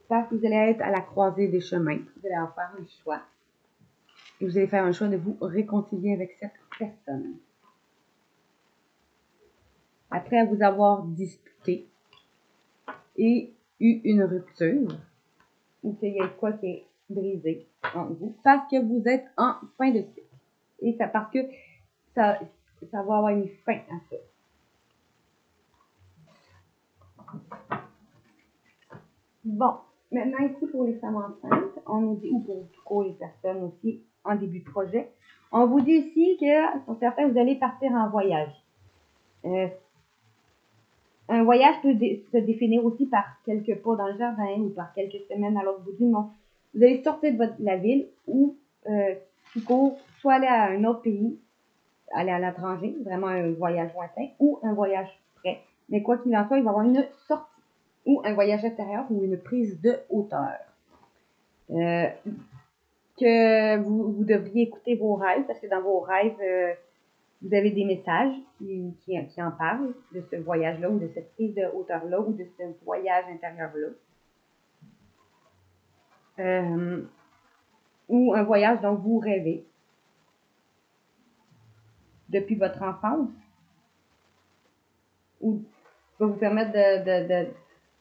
Parce que vous allez être à la croisée des chemins. Vous allez en faire un choix. Et vous allez faire un choix de vous réconcilier avec cette personne. Après vous avoir disputé et eu une rupture, ou qu'il y ait quoi qui est brisé entre vous, parce que vous êtes en fin de cycle. Et ça, parce que ça va avoir une fin à ça. Bon, maintenant ici pour les femmes enceintes, on nous dit, ou pour les personnes aussi en début de projet, on vous dit ici que pour certains, vous allez partir en voyage. Un voyage peut se définir aussi par quelques pas dans le jardin ou par quelques semaines à l'autre bout du monde. Vous allez sortir de la ville ou tout court, soit aller à un autre pays, aller à l'étranger, vraiment un voyage lointain, ou un voyage près. Mais quoi qu'il en soit, il va y avoir une sortie ou un voyage intérieur ou une prise de hauteur. Que vous devriez écouter vos rêves, parce que dans vos rêves, vous avez des messages qui en parlent de ce voyage-là ou de cette prise de hauteur-là ou de ce voyage intérieur-là. Ou un voyage dont vous rêvez depuis votre enfance ou va vous permettre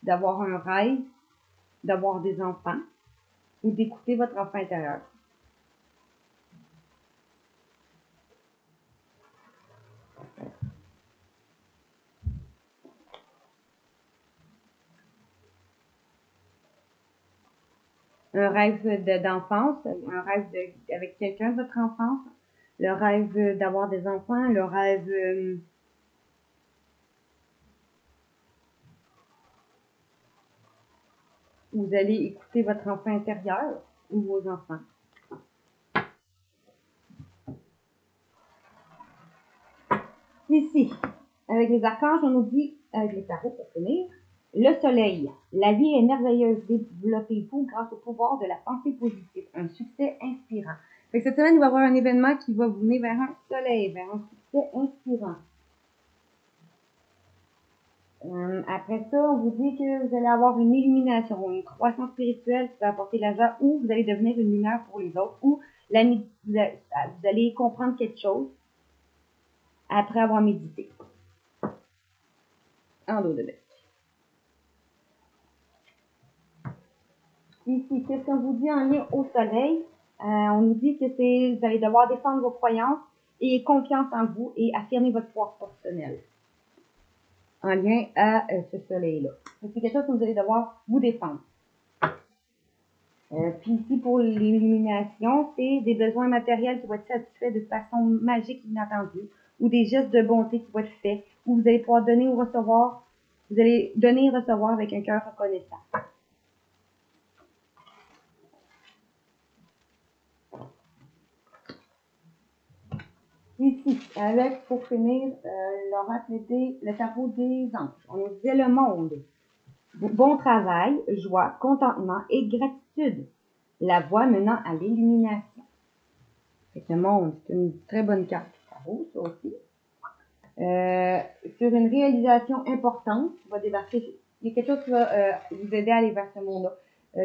d'avoir un rêve, d'avoir des enfants ou d'écouter votre enfant intérieur. Un rêve d'enfance, un rêve avec quelqu'un de votre enfance, le rêve d'avoir des enfants, le rêve où vous allez écouter votre enfant intérieur ou vos enfants. Ici, avec les archanges, on nous dit, avec les tarots pour finir, le soleil. La vie est merveilleuse. Développez-vous grâce au pouvoir de la pensée positive. Un succès inspirant. Fait que cette semaine, il va y avoir un événement qui va vous mener vers un soleil, vers un succès inspirant. Après ça, on vous dit que vous allez avoir une illumination, une croissance spirituelle qui va apporter la joie, ou vous allez devenir une lumière pour les autres, ou vous allez comprendre quelque chose après avoir médité. En dos de bête. Ici, qu'est-ce qu'on vous dit en lien au soleil? On nous dit que vous allez devoir défendre vos croyances et confiance en vous et affirmer votre pouvoir personnel en lien à ce soleil-là. C'est quelque chose que vous allez devoir vous défendre. Puis ici, pour l'illumination, c'est des besoins matériels qui vont être satisfaits de façon magique inattendue ou des gestes de bonté qui vont être faits où vous allez pouvoir donner ou recevoir, vous allez donner et recevoir avec un cœur reconnaissant. Ici, avec, pour finir, l'oracle le tarot des anges. On nous disait le monde. Bon travail, joie, contentement et gratitude. La voie menant à l'illumination. Le monde, c'est une très bonne carte. Tarot, ça aussi. Sur une réalisation importante qui va débarquer. Il y a quelque chose qui va vous aider à aller vers ce monde-là.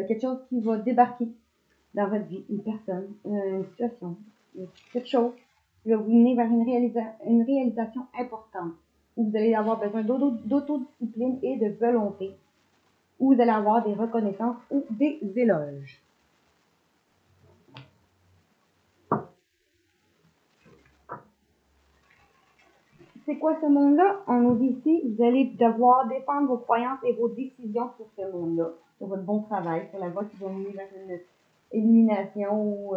Quelque chose qui va débarquer dans votre vie. Une personne, une situation, quelque chose qui va vous mener vers une réalisation importante, où vous allez avoir besoin d'autodiscipline et de volonté, où vous allez avoir des reconnaissances ou des éloges. C'est quoi ce monde-là? On nous dit ici, vous allez devoir défendre vos croyances et vos décisions sur ce monde-là, sur votre bon travail, sur la voie qui va mener vers une élimination ou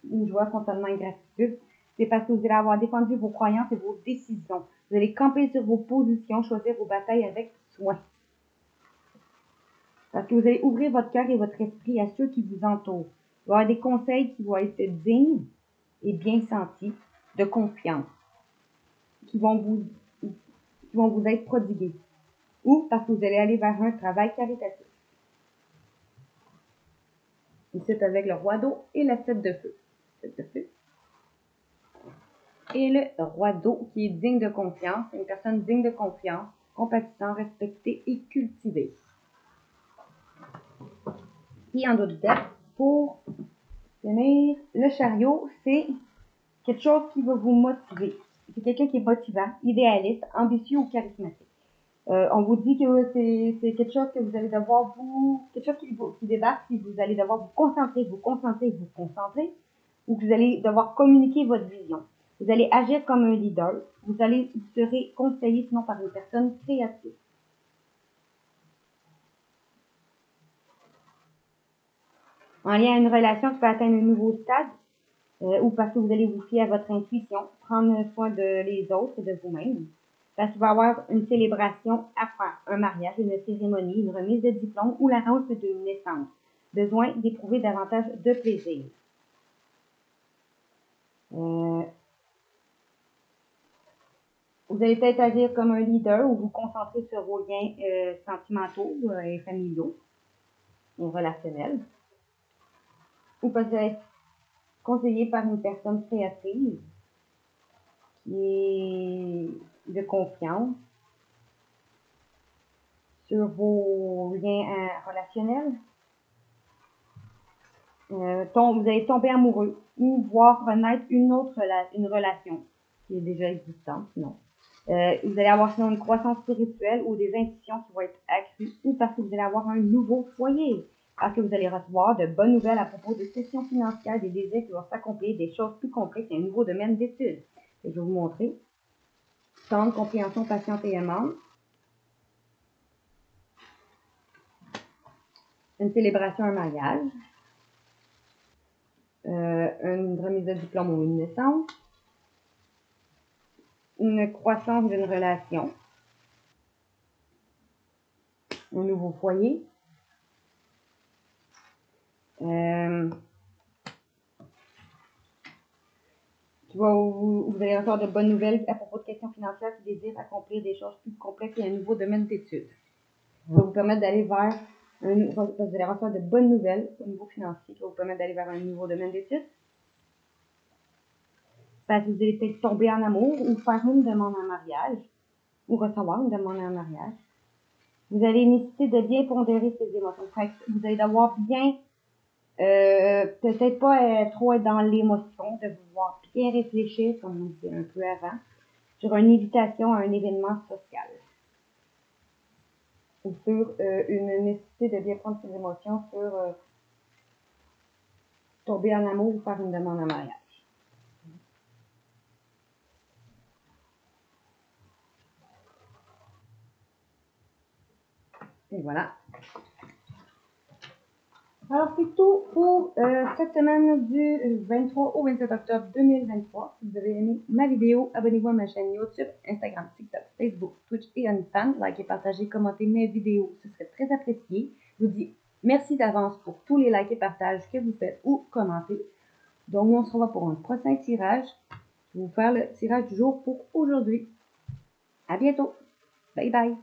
une joie, contentement et gratitude. C'est parce que vous allez avoir défendu vos croyances et vos décisions. Vous allez camper sur vos positions, choisir vos batailles avec soin. Parce que vous allez ouvrir votre cœur et votre esprit à ceux qui vous entourent. Il va y avoir des conseils qui vont être dignes et bien sentis, de confiance, qui vont vous être prodigués. Ou parce que vous allez aller vers un travail caritatif. Ici, avec le roi d'eau et la 7 de feu. 7 de feu. Et le roi d'eau qui est digne de confiance, une personne digne de confiance, compatissant, respectée et cultivée. Et en d'autres termes, pour finir, le chariot, c'est quelque chose qui va vous motiver. C'est quelqu'un qui est motivant, idéaliste, ambitieux ou charismatique. On vous dit que c'est quelque chose que vous allez devoir quelque chose qui débarque, si vous allez devoir vous concentrer, ou que vous allez devoir communiquer votre vision. Vous allez agir comme un leader. Vous serez conseillé sinon par une personne créative. En lien à une relation qui peut atteindre un nouveau stade, ou parce que vous allez vous fier à votre intuition, prendre soin des autres et de vous-même. Parce qu'il va y avoir une célébration à faire, un mariage, une cérémonie, une remise de diplôme ou l'annonce d'une naissance. Besoin d'éprouver davantage de plaisir. Vous allez peut-être agir comme un leader ou vous concentrer sur vos liens sentimentaux et familiaux et relationnels. Ou peut-être conseillé par une personne créative qui est de confiance sur vos liens relationnels. Vous allez tomber amoureux ou voir renaître une relation qui est déjà existante, sinon. Vous allez avoir sinon une croissance spirituelle ou des intuitions qui vont être accrues ou parce que vous allez avoir un nouveau foyer. Parce que vous allez recevoir de bonnes nouvelles à propos de questions financières, des désirs qui vont s'accomplir, des choses plus complexes et un nouveau domaine d'études. Je vais vous montrer. Tendre, compréhension, patience et aimante. Une célébration, un mariage. Une remise de diplôme ou une naissance. Une croissance d'une relation. Un nouveau foyer. Vous allez recevoir de bonnes nouvelles à propos de questions financières qui désirent accomplir des choses plus complexes et un nouveau domaine d'études. Ça va vous permettre d'aller vers vous allez recevoir de bonnes nouvelles au niveau financier qui va vous permettre d'aller vers un nouveau domaine d'études. Parce que vous allez peut-être tomber en amour ou faire une demande en mariage ou recevoir une demande en mariage. Vous allez nécessiter de bien pondérer ces émotions. Vous allez devoir bien peut-être pas trop être dans l'émotion, de vouloir bien réfléchir, comme on disait un peu avant, sur une invitation à un événement social. ou sur une nécessité de bien prendre ses émotions, sur tomber en amour ou faire une demande en mariage. Et voilà. Alors, c'est tout pour cette semaine du 23 au 27 octobre 2023. Si vous avez aimé ma vidéo, abonnez-vous à ma chaîne YouTube, Instagram, TikTok, Facebook, Twitch et OnlyFans. Likez, partagez, commentez mes vidéos, ce serait très apprécié. Je vous dis merci d'avance pour tous les likes et partages que vous faites ou commentez. Donc, on se revoit pour un prochain tirage. Je vais vous faire le tirage du jour pour aujourd'hui. À bientôt. Bye bye.